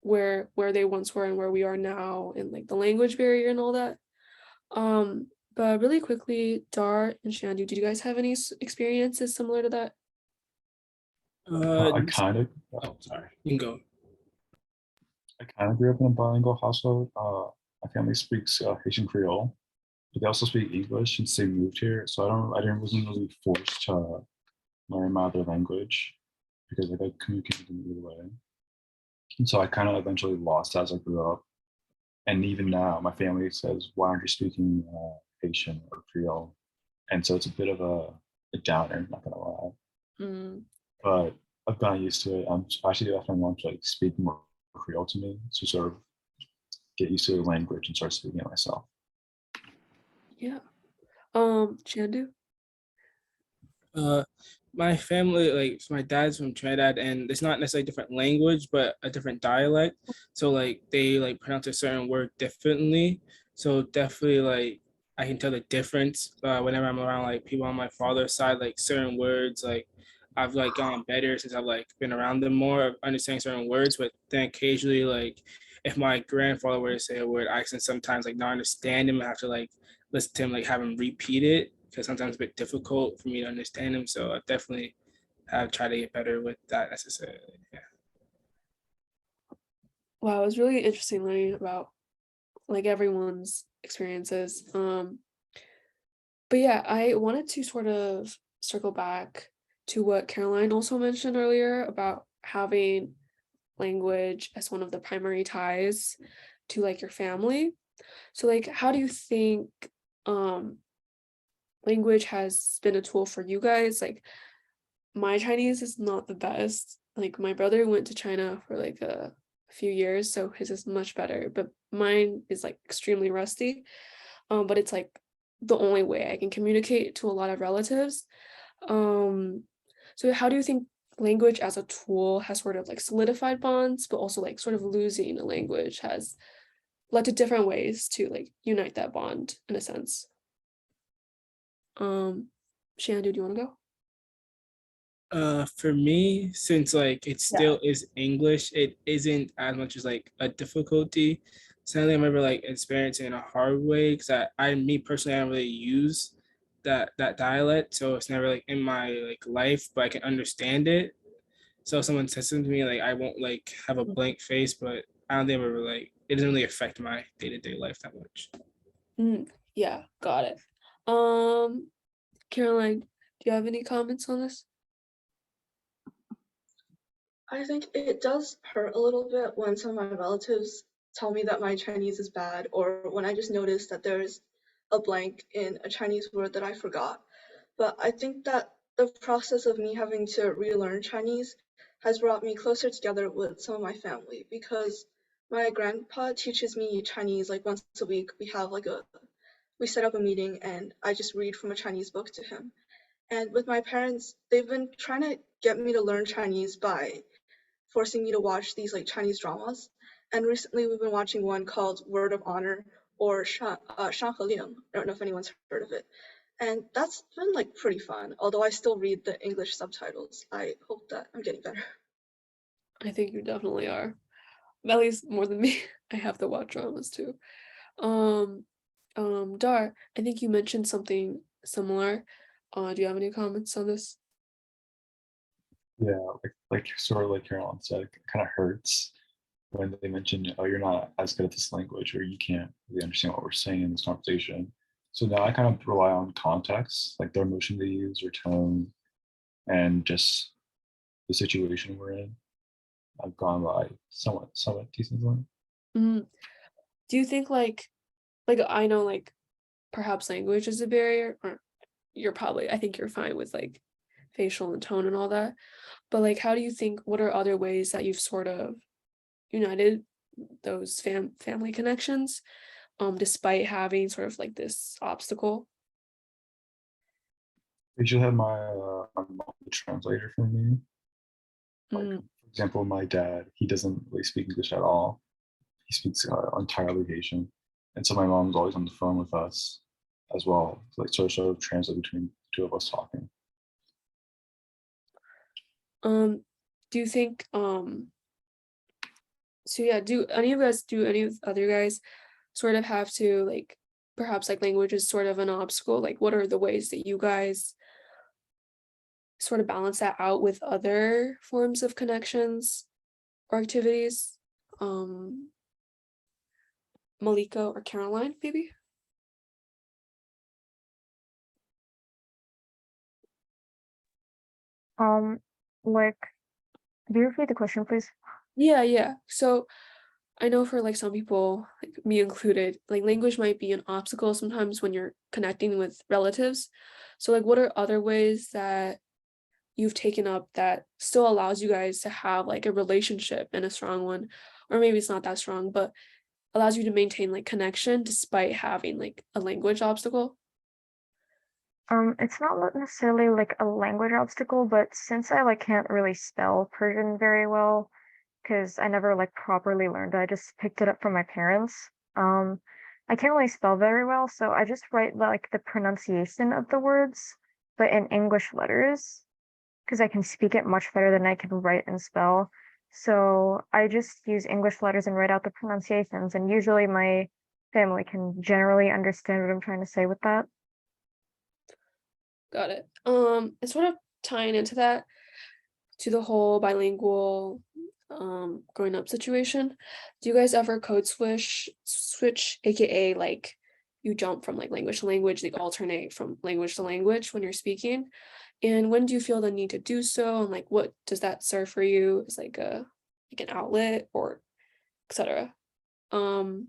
S1: where they once were and where we are now, and like the language barrier and all that. But really quickly, Dart and Shandu, did you guys have any experiences similar to that?
S5: I kind of,
S2: Oh, sorry. You can go.
S5: grew up in a bilingual household. My family speaks Haitian Creole, but they also speak English since they moved here. So wasn't really forced to learn my other language because like I communicated in either way. And so I kind of eventually lost as I grew up. And even now, my family says, "Why aren't you speaking Haitian or Creole?" And so it's a bit of a downer, not gonna lie.
S1: Mm,
S5: But I've gotten used to it. I'm actually often want to like speak more Creole to me to sort of get used to the language and start speaking it myself.
S1: yeah. Shandu?
S2: Uh, my family, like so my dad's from Trinidad, and it's not necessarily a different language, but a different dialect. So like they like pronounce a certain word differently. So definitely like I can tell the difference whenever I'm around like people on my father's side, like certain words like I've like gotten better since I've like been around them more of understanding certain words. But then occasionally like if my grandfather were to say a word, I can sometimes like not understand him. I have to like listen to him, like have him repeat it because sometimes it's a bit difficult for me to understand him. So I definitely have tried to get better with that necessarily. Yeah.
S1: Wow, it was really interesting learning about like everyone's experiences. But yeah, I wanted to sort of circle back to what Caroline also mentioned earlier about having language as one of the primary ties to like your family. So like how do you think um language has been a tool for you guys? Like my Chinese is not the best. Like my brother went to China for like a few years, so his is much better, but mine is like extremely rusty. But it's like the only way I can communicate to a lot of relatives. Um, so how do you think language as a tool has sort of like solidified bonds, but also like sort of losing a language has led to different ways to like unite that bond in a sense? Shandu, do you want to go?
S2: For me, since like it still is English, it isn't as much as like a difficulty. Sadly, I remember like experiencing it a hard way because me personally, I don't really use that dialect, so it's never like in my like life, but I can understand it. So if someone says something to me, like I won't like have a blank face, but I don't think ever like it doesn't really affect my day-to-day life that much.
S1: Yeah, got it. Um, Caroline, do you have any comments on this?
S4: I think it does hurt a little bit when some of my relatives tell me that my Chinese is bad, or when I just notice that there's a blank in a Chinese word that I forgot. But I think that the process of me having to relearn Chinese has brought me closer together with some of my family, because my grandpa teaches me Chinese like once a week. We set up a meeting and I just read from a Chinese book to him. And with my parents, they've been trying to get me to learn Chinese by forcing me to watch these like Chinese dramas. And recently we've been watching one called Word of Honor or Shan He Liang. I don't know if anyone's heard of it. And that's been like pretty fun, although I still read the English subtitles. I hope that I'm getting better.
S1: I think you definitely are. At least more than me. I have to watch dramas too. Um, Dar, I think you mentioned something similar. Do you have any comments on this?
S5: Yeah, like sort of like Carolyn said, it kind of hurts when they mention, oh, you're not as good at this language, or you can't really understand what we're saying in this conversation. So now I kind of rely on context, like the emotion they use or tone, and just the situation we're in. I've gone by somewhat decently.
S1: Mm. Do you think like I know like perhaps language is a barrier, or I think you're fine with like facial and tone and all that. But like how do you think, what are other ways that you've sort of united those family connections despite having sort of like this obstacle?
S5: I usually have my mom the translator for me. Like,
S1: Mm,
S5: for example, my dad, he doesn't really speak English at all. He speaks entirely Haitian. And so my mom's always on the phone with us as well, like sort of translate between the two of us talking.
S1: do you think so yeah, do any of other guys sort of have to like perhaps like language is sort of an obstacle? Like what are the ways that you guys sort of balance that out with other forms of connections or activities? Um Malika or Caroline, maybe?
S3: Um, like, do you repeat the question, please?
S1: Yeah. So I know for like some people, like me included, like language might be an obstacle sometimes when you're connecting with relatives. So like what are other ways that you've taken up that still allows you guys to have like a relationship and a strong one? Or maybe it's not that strong, but allows you to maintain like connection despite having like a language obstacle?
S3: It's not necessarily like a language obstacle, but since I like can't really spell Persian very well, because I never like properly learned it, I just picked it up from my parents. Um, I can't really spell very well, so I just write like the pronunciation of the words, but in English letters, because I can speak it much better than I can write and spell. So I just use English letters and write out the pronunciations, and usually my family can generally understand what I'm trying to say with that.
S1: Got it. And sort of tying into that, to the whole bilingual growing up situation, do you guys ever code switch, aka like you jump from like language to language, like alternate from language to language when you're speaking? And when do you feel the need to do so? And like what does that serve for you as like an outlet or etc.? Um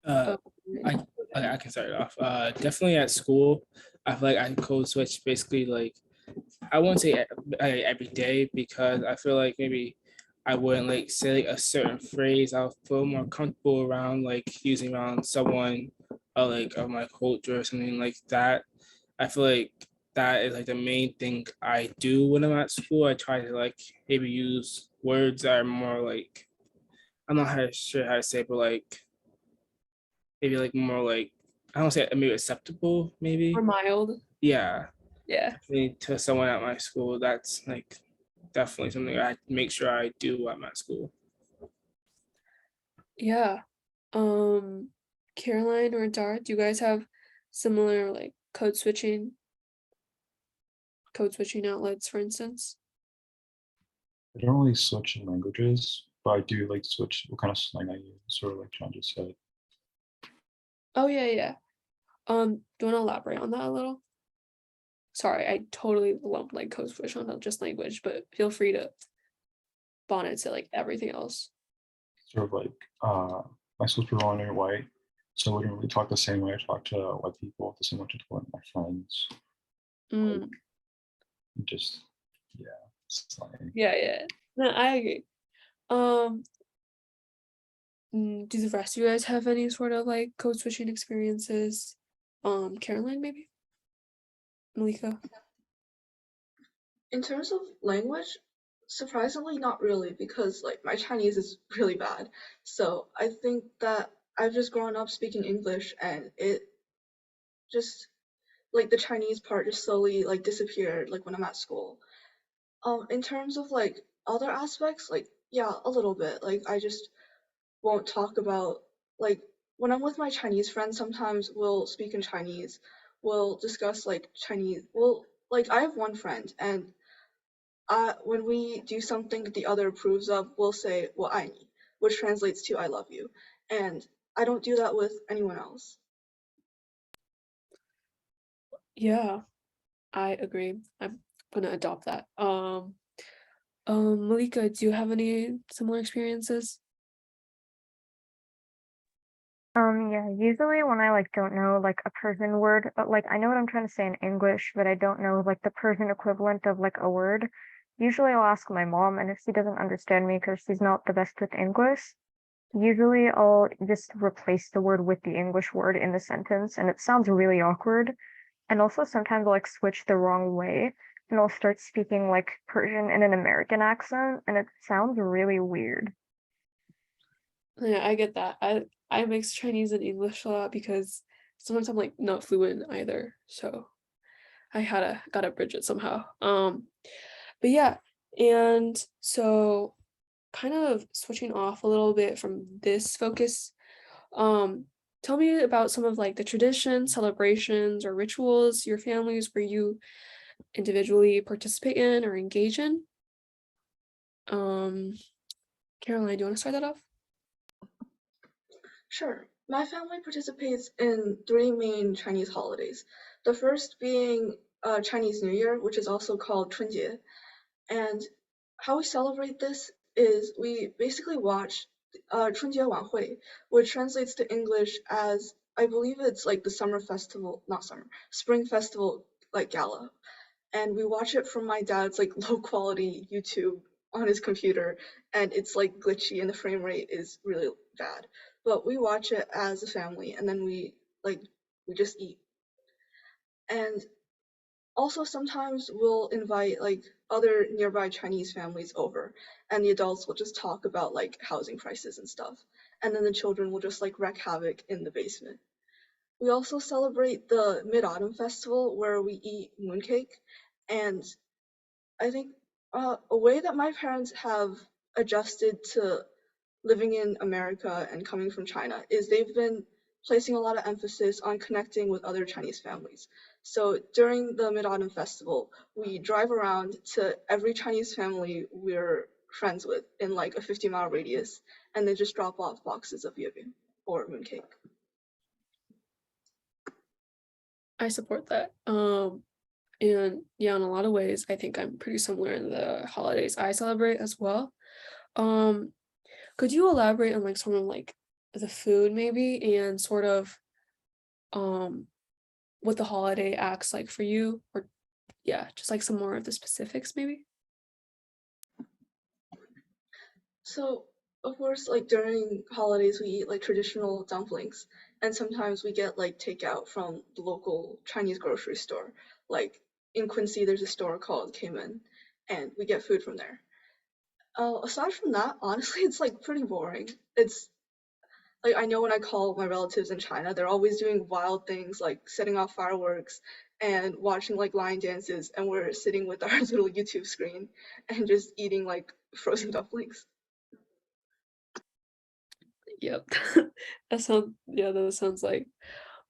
S2: Uh,
S1: oh,
S2: I I can start it off. Definitely at school, I feel like I code switch basically like I wouldn't say every day because I feel like maybe I wouldn't like say like a certain phrase. I'll feel more comfortable around like using around someone like of my culture or something like that. I feel like that is like the main thing I do when I'm at school. I try to like maybe use words that are more like I'm not sure how to say, but like maybe like more like I don't say maybe acceptable,
S1: or
S2: maybe.
S1: mild.
S2: Yeah,
S1: Yeah.
S2: definitely to someone at my school. That's like definitely something I make sure I do at my school.
S1: Yeah. Um, Caroline or Dara, do you guys have similar like code switching outlets, for instance?
S5: I don't really switch in languages, but I do like switch what kind of slang I use, sort of like John just said.
S1: Oh yeah. Do you want to elaborate on that a little? Sorry, I totally lumped like code switch onto just language, but feel free to bonnet to like everything else.
S5: Sort of like my school's predominantly white, so I wouldn't really talk the same way I talk to white people, the same way I talk to like, my friends. Like
S1: Mm,
S5: just yeah, slang.
S1: yeah. No, I agree. Um, do the rest of you guys have any sort of like code switching experiences? Caroline, maybe? Malika?
S4: In terms of language, surprisingly not really, because like my Chinese is really bad. So I think that I've just grown up speaking English, and it just like the Chinese part just slowly like disappeared like when I'm at school. In terms of like other aspects, like yeah, a little bit. Like I just won't talk about like when I'm with my Chinese friends, sometimes we'll speak in Chinese. We'll discuss like Chinese. Well, like I have one friend, and when we do something that the other approves of, we'll say 我爱你, which translates to I love you. And I don't do that with anyone else.
S1: Yeah, I agree. I'm gonna adopt that. Malika, do you have any similar experiences?
S3: Yeah, usually when I like don't know like a Persian word, but like I know what I'm trying to say in English, but I don't know like the Persian equivalent of like a word. Usually I'll ask my mom, and if she doesn't understand me because she's not the best with English, usually I'll just replace the word with the English word in the sentence, and it sounds really awkward. And also sometimes I'll like switch the wrong way, and I'll start speaking like Persian in an American accent, and it sounds really weird.
S1: Yeah, I get that. I mix Chinese and English a lot because sometimes I'm like not fluent either. So I gotta bridge it somehow. But yeah, and so kind of switching off a little bit from this focus, um, tell me about some of like the traditions, celebrations, or rituals your families where you individually participate in or engage in. Um, Caroline, do you want to start that off?
S4: Sure. My family participates in three main Chinese holidays. The first being Chinese New Year, which is also called 春节. And how we celebrate this is we basically watch 春节晚会, which translates to English as, I believe it's like the summer festival, not summer, spring festival like gala. And we watch it from my dad's like low quality YouTube on his computer, and it's like glitchy and the frame rate is really bad. But we watch it as a family, and then we just eat. And also sometimes we'll invite like other nearby Chinese families over, and the adults will just talk about like housing prices and stuff. And then the children will just like wreak havoc in the basement. We also celebrate the Mid-Autumn Festival where we eat mooncake. And I think a way that my parents have adjusted to living in America and coming from China is they've been placing a lot of emphasis on connecting with other Chinese families. So during the Mid-Autumn Festival, we drive around to every Chinese family we're friends with in like a 50-mile radius, and then just drop off boxes of yubi or mooncake.
S1: I support that. And yeah, in a lot of ways, I think I'm pretty similar in the holidays I celebrate as well. Um, could you elaborate on like some of like the food maybe and sort of um what the holiday acts like for you? Or yeah, just like some more of the specifics maybe?
S4: So of course, like during holidays, we eat like traditional dumplings, and sometimes we get like takeout from the local Chinese grocery store. Like in Quincy, there's a store called Cayman, and we get food from there. Aside from that, honestly, it's like pretty boring. It's like I know when I call my relatives in China, they're always doing wild things like setting off fireworks and watching like lion dances, and we're sitting with our little YouTube screen and just eating like frozen dumplings.
S1: Yep. That sounds like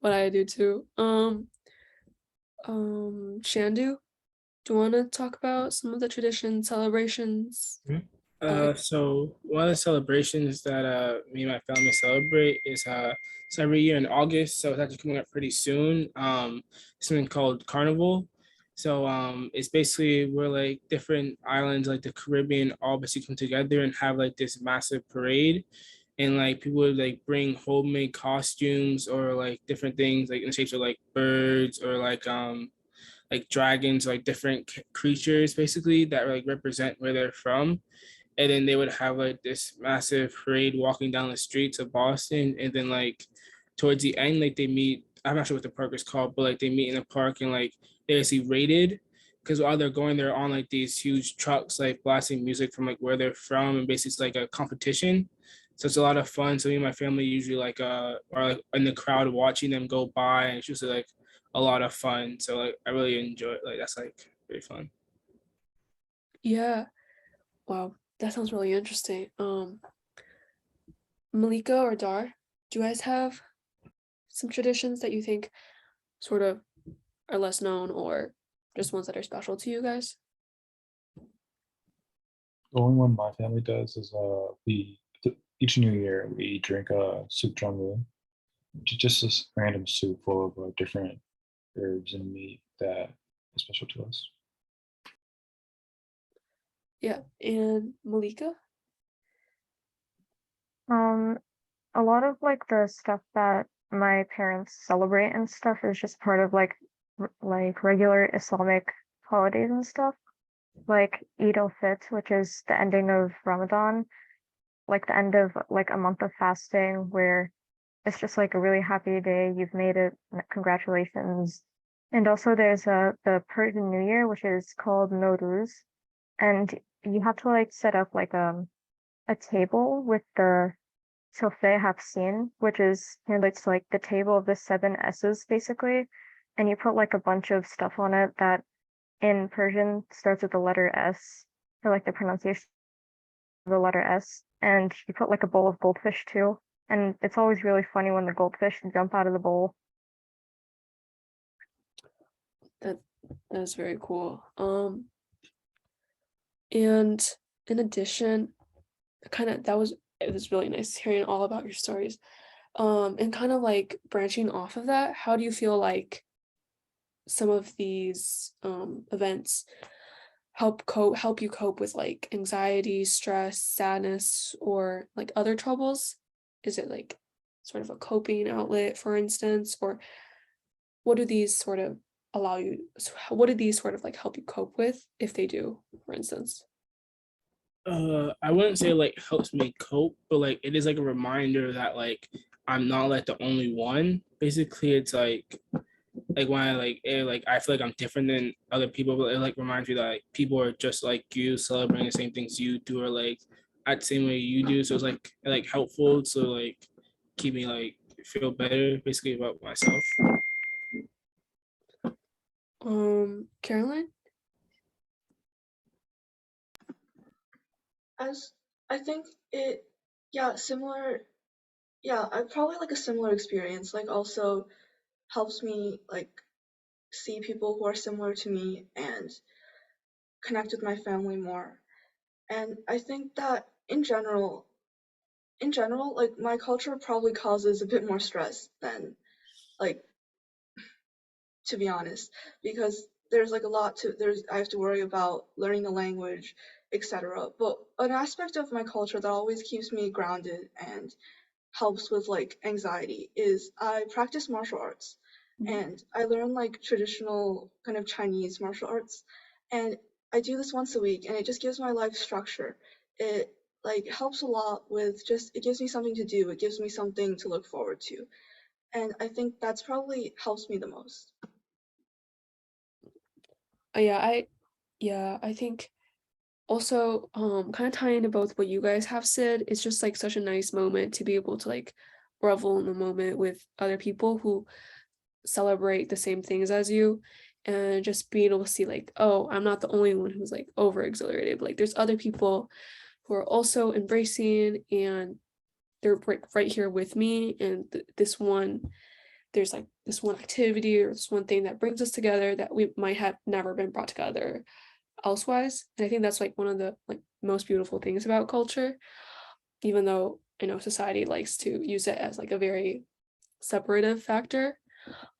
S1: what I do too. Shandu, do you want to talk about some of the traditions, celebrations?
S2: So one of the celebrations that me and my family celebrate is it's every year in August, so it's actually coming up pretty soon. Something called Carnival. So it's basically where like different islands like the Caribbean all basically come together and have like this massive parade, and like people would like bring homemade costumes or like different things like in the shapes of like birds or like dragons, like different creatures basically that like represent where they're from. And then they would have like this massive parade walking down the streets of Boston, and then like towards the end, like they meet. I'm not sure what the park is called, but like they meet in the park and like they basically raided because while they're going, they're on like these huge trucks, like blasting music from like where they're from, and basically it's like a competition. So it's a lot of fun. So me and my family usually like are like in the crowd watching them go by, and it's just like a lot of fun. So like I really enjoy it. Like that's like very fun.
S1: Yeah. Wow, that sounds really interesting. Malika or Dar, do you guys have some traditions that you think sort of are less known or just ones that are special to you guys?
S5: The only one my family does is each New Year we drink soup jangmu, just this random soup full of different herbs and meat that is special to us.
S1: Yeah, and Malika?
S3: A lot of like the stuff that my parents celebrate and stuff is just part of like like regular Islamic holidays and stuff. Like Eid al-Fitr, which is the ending of Ramadan, like the end of like a month of fasting where it's just like a really happy day. You've made it. Congratulations. And also there's the Persian New Year, which is called Nowruz, and you have to like set up like a table with the Sofeh Hafsin, which is relates to like the table of the seven S's basically, and you put like a bunch of stuff on it that in Persian starts with the letter S, or like the pronunciation of the letter S, and you put like a bowl of goldfish too, and it's always really funny when the goldfish jump out of the bowl.
S1: That's very cool. And in addition, it was really nice hearing all about your stories. And kind of like branching off of that, how do you feel like some of these events help you cope with like anxiety, stress, sadness, or like other troubles? Is it like sort of a coping outlet, for instance, or what do these sort of what do these sort of like help you cope with if they do, for instance?
S2: I wouldn't say like helps me cope, but like it is like a reminder that like I'm not like the only one. Basically, it's like when I like I feel like I'm different than other people, but it like reminds me that like people are just like you, celebrating the same things you do, or like at the same way you do. So it's like helpful to like keep me like feel better basically about myself.
S1: Caroline?
S4: As I think it, yeah, similar, yeah, I probably like a similar experience. Like also helps me like see people who are similar to me and connect with my family more. And I think that in general, like my culture probably causes a bit more stress than like to be honest, because there's like a lot to there's I have to worry about learning the language, etc. But an aspect of my culture that always keeps me grounded and helps with like anxiety is I practice martial arts and I learn like traditional kind of Chinese martial arts and I do this once a week and it just gives my life structure. It like helps a lot with just it gives me something to do, it gives me something to look forward to. And I think that's probably helps me the most.
S1: Uh, yeah, I I think also kind of tying into both what you guys have said, it's just like such a nice moment to be able to like revel in the moment with other people who celebrate the same things as you, and just being able to see like, oh, I'm not the only one who's like over exhilarated, like there's other people who are also embracing and they're right here with me, and there's like this one activity or this one thing that brings us together that we might have never been brought together elsewise. And I think that's like one of the like most beautiful things about culture, even though I know society likes to use it as like a very separative factor.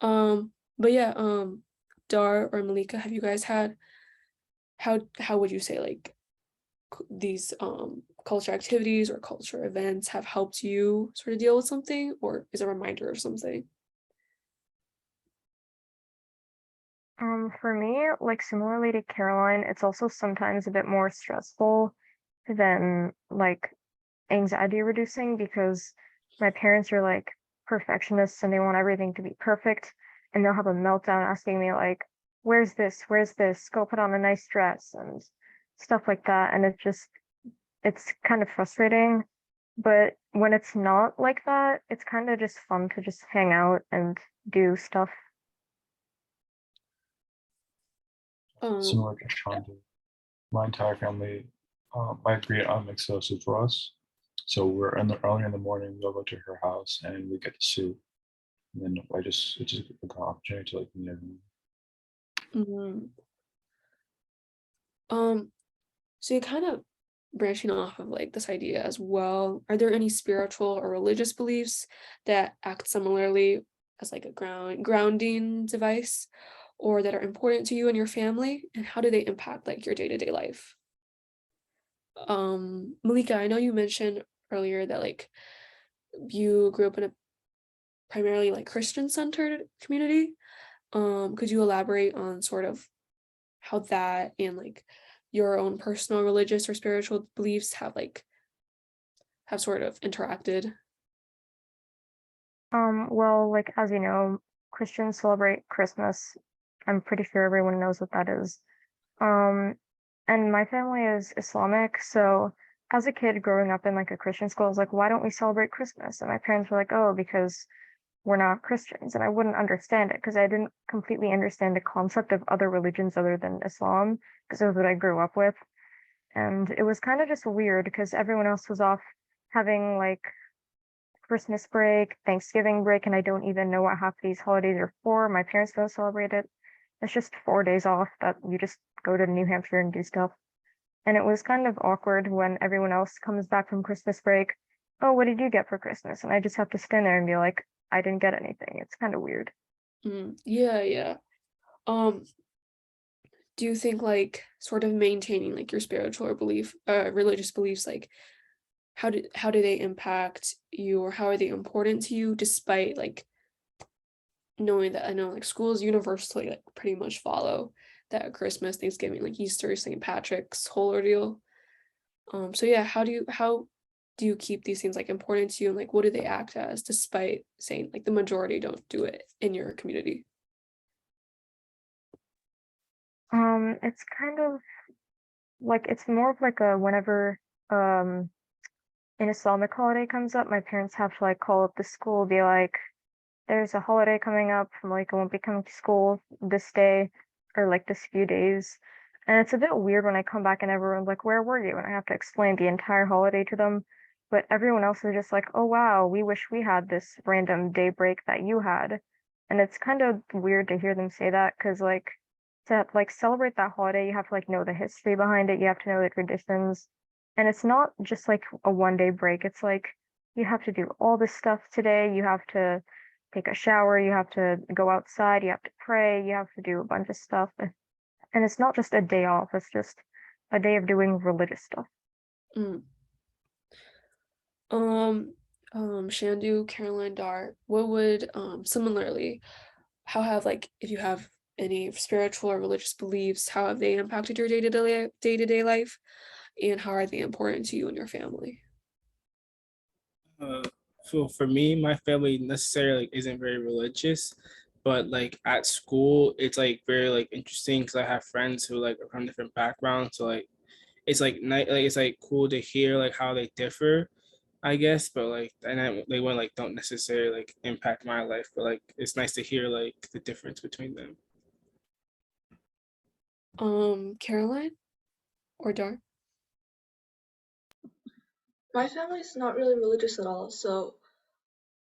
S1: But yeah, Dar or Malika, have you guys had how would you say like these culture activities or culture events have helped you sort of deal with something or is a reminder of something?
S3: For me, like similarly to Caroline, it's also sometimes a bit more stressful than like anxiety reducing because my parents are like perfectionists and they want everything to be perfect and they'll have a meltdown asking me like, where's this, go put on a nice dress and stuff like that. And it's kind of frustrating. But when it's not like that, it's kind of just fun to just hang out and do stuff.
S5: Similar to Sean, my entire family, my great aunt makes soup for us. So we're early in the morning. We'll go to her house and we get the soup. And then it's just a good opportunity to like meet everyone.
S1: Mhm. So you kind of branching off of like this idea as well. Are there any spiritual or religious beliefs that act similarly as like a grounding device, or that are important to you and your family? And how do they impact like your day-to-day life? Malika, I know you mentioned earlier that like you grew up in a primarily like Christian-centered community. Could you elaborate on sort of how that and like your own personal religious or spiritual beliefs have sort of interacted?
S3: Well, like as you know, Christians celebrate Christmas. I'm pretty sure everyone knows what that is. Um, and my family is Islamic, so as a kid growing up in like a Christian school, I was like, why don't we celebrate Christmas? And my parents were like, oh, because we're not Christians. And I wouldn't understand it because I didn't completely understand the concept of other religions other than Islam, because it was what I grew up with. And it was kind of just weird because everyone else was off having like Christmas break, Thanksgiving break, and I don't even know what half these holidays are for. My parents don't celebrate it. It's just 4 days off that you just go to New Hampshire and do stuff. And it was kind of awkward when everyone else comes back from Christmas break. Oh, what did you get for Christmas? And I just have to stand there and be like, I didn't get anything. It's kind of weird.
S1: Yeah, yeah. Um, do you think like sort of maintaining like your spiritual or religious beliefs, like how do they impact you, or how are they important to you, despite like knowing that I know like schools universally like pretty much follow that Christmas, Thanksgiving, like Easter, St. Patrick's whole ordeal. So yeah, how do you keep these things like important to you, and like what do they act as, despite saying like the majority don't do it in your community?
S3: It's kind of like it's more of like a whenever um an Islamic holiday comes up, my parents have to like call up the school, be like, there's a holiday coming up, like I won't be coming to school this day or like this few days. And it's a bit weird when I come back and everyone's like, where were you? And I have to explain the entire holiday to them. But everyone else is just like, oh wow, we wish we had this random day break that you had. And it's kind of weird to hear them say that because like to like celebrate that holiday, you have to like know the history behind it, you have to know the traditions. And it's not just like a 1 day break. It's like you have to do all this stuff today. You have to take a shower, you have to go outside, you have to pray, you have to do a bunch of stuff. And it's not just a day off, it's just a day of doing religious stuff.
S1: Mm. Um, Shandu, Caroline, Dart, what would similarly, how have like if you have any spiritual or religious beliefs, how have they impacted your day-to-day life, and how are they important to you and your family?
S2: Uh, so for me, my family necessarily isn't very religious, but like at school, it's like very like interesting because I have friends who like are from different backgrounds. So like it's like it's like cool to hear like how they differ, I guess. But like they won't like don't necessarily like impact my life, but like it's nice to hear like the difference between them.
S1: Caroline or Dart?
S4: My family's not really religious at all, so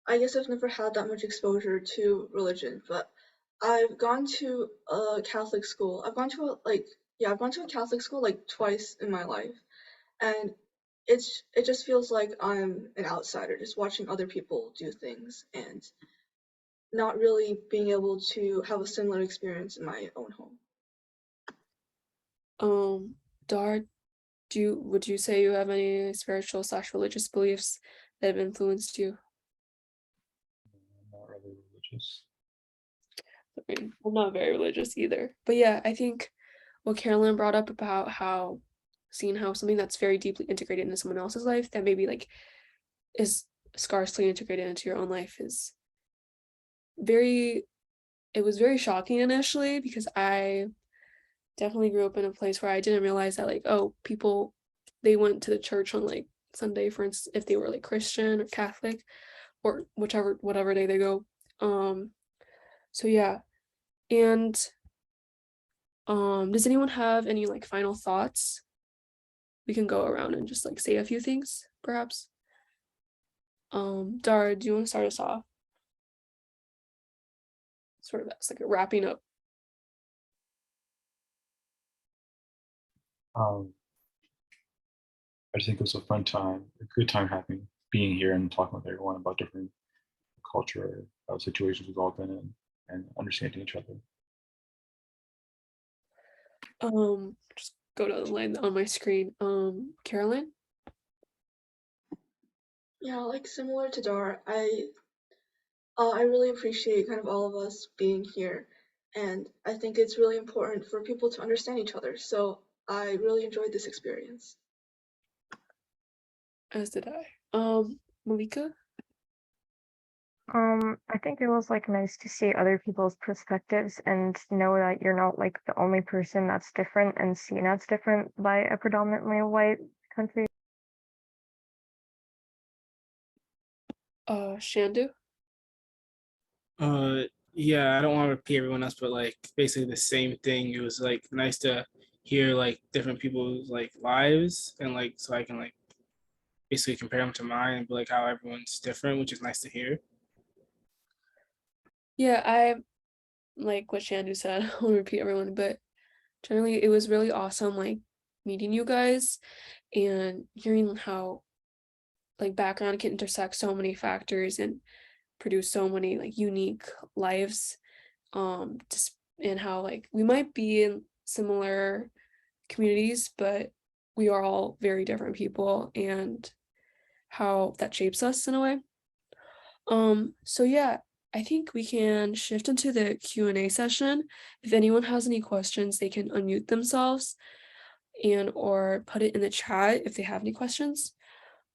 S4: I guess I've never had that much exposure to religion, but I've gone to a Catholic school. I've gone to a Catholic school like twice in my life, and it just feels like I'm an outsider, just watching other people do things and not really being able to have a similar experience in my own home.
S1: Dart, would you say you have any spiritual slash religious beliefs that have influenced you?
S5: I'm not really religious.
S1: I mean, I'm not very religious either, but yeah, I think what Carolyn brought up about how seeing how something that's very deeply integrated into someone else's life that maybe like is scarcely integrated into your own life is very it was very shocking initially because I definitely grew up in a place where I didn't realize that, like, oh, people, they went to the church on like Sunday, for instance, if they were like Christian or Catholic or whatever day they go. So yeah. And does anyone have any like final thoughts? We can go around and just like say a few things, perhaps. Dara, do you want to start us off? Sort of as like a wrapping up.
S5: I just think it was a fun time, a good time being here and talking with everyone about different culture situations we've all been in and understanding each other.
S1: Just go to the line on my screen. Caroline?
S4: Yeah, like similar to Dar, I really appreciate kind of all of us being here, and I think it's really important for people to understand each other. So I really enjoyed this experience.
S1: As did I. Malika?
S3: I think it was like nice to see other people's perspectives and know that you're not like the only person that's different and seen as different by a predominantly white country.
S1: Shandu?
S2: Yeah, I don't want to repeat everyone else, but like basically the same thing. It was like nice to hear like different people's like lives and like so I can like basically compare them to mine and be like how everyone's different, which is nice to hear.
S1: Yeah, I like what Shandu said. I won't repeat everyone, but generally it was really awesome like meeting you guys and hearing how like background can intersect so many factors and produce so many like unique lives. Just and how like we might be in similar communities, but we are all very different people and how that shapes us in a way. So yeah, I think we can shift into the Q&A session. If anyone has any questions, they can unmute themselves and or put it in the chat if they have any questions.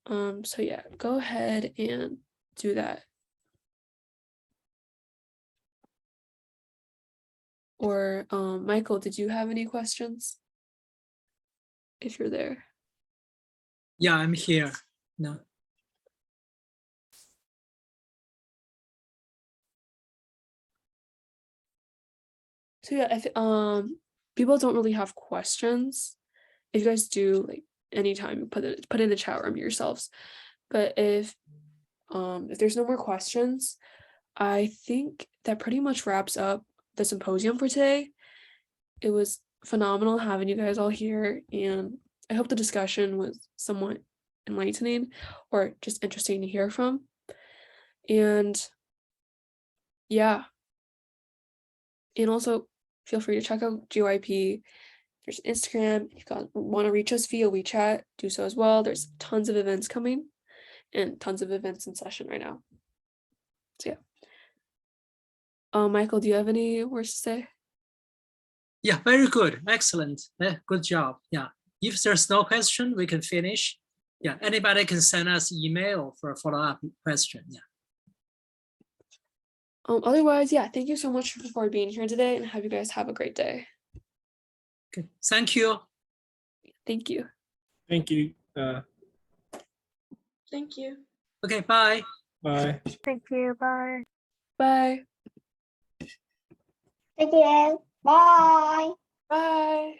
S1: So yeah, go ahead and do that. Or Michael, did you have any questions? If you're there.
S6: Yeah, I'm here. No.
S1: So yeah, people don't really have questions. If you guys do, like anytime, put it in the chat room yourselves. But if there's no more questions, I think that pretty much wraps up the symposium for today. It was phenomenal having you guys all here, and I hope the discussion was somewhat enlightening or just interesting to hear from. And yeah, and also feel free to check out GYP. There's Instagram. If you want to reach us via WeChat, do so as well. There's tons of events coming and tons of events in session right now. So yeah. Michael, do you have any words to say?
S6: Yeah, very good. Excellent. Good job. Yeah. If there's no question, we can finish. Yeah, anybody can send us email for a follow-up question. Yeah.
S1: Otherwise, yeah, thank you so much for being here today and have you guys have a great day.
S6: Okay. Thank you.
S1: Thank you.
S2: Thank you.
S4: Thank you.
S6: Okay, bye.
S2: Bye.
S3: Thank you. Bye.
S1: Bye.
S7: Thank you. Bye.
S1: Bye.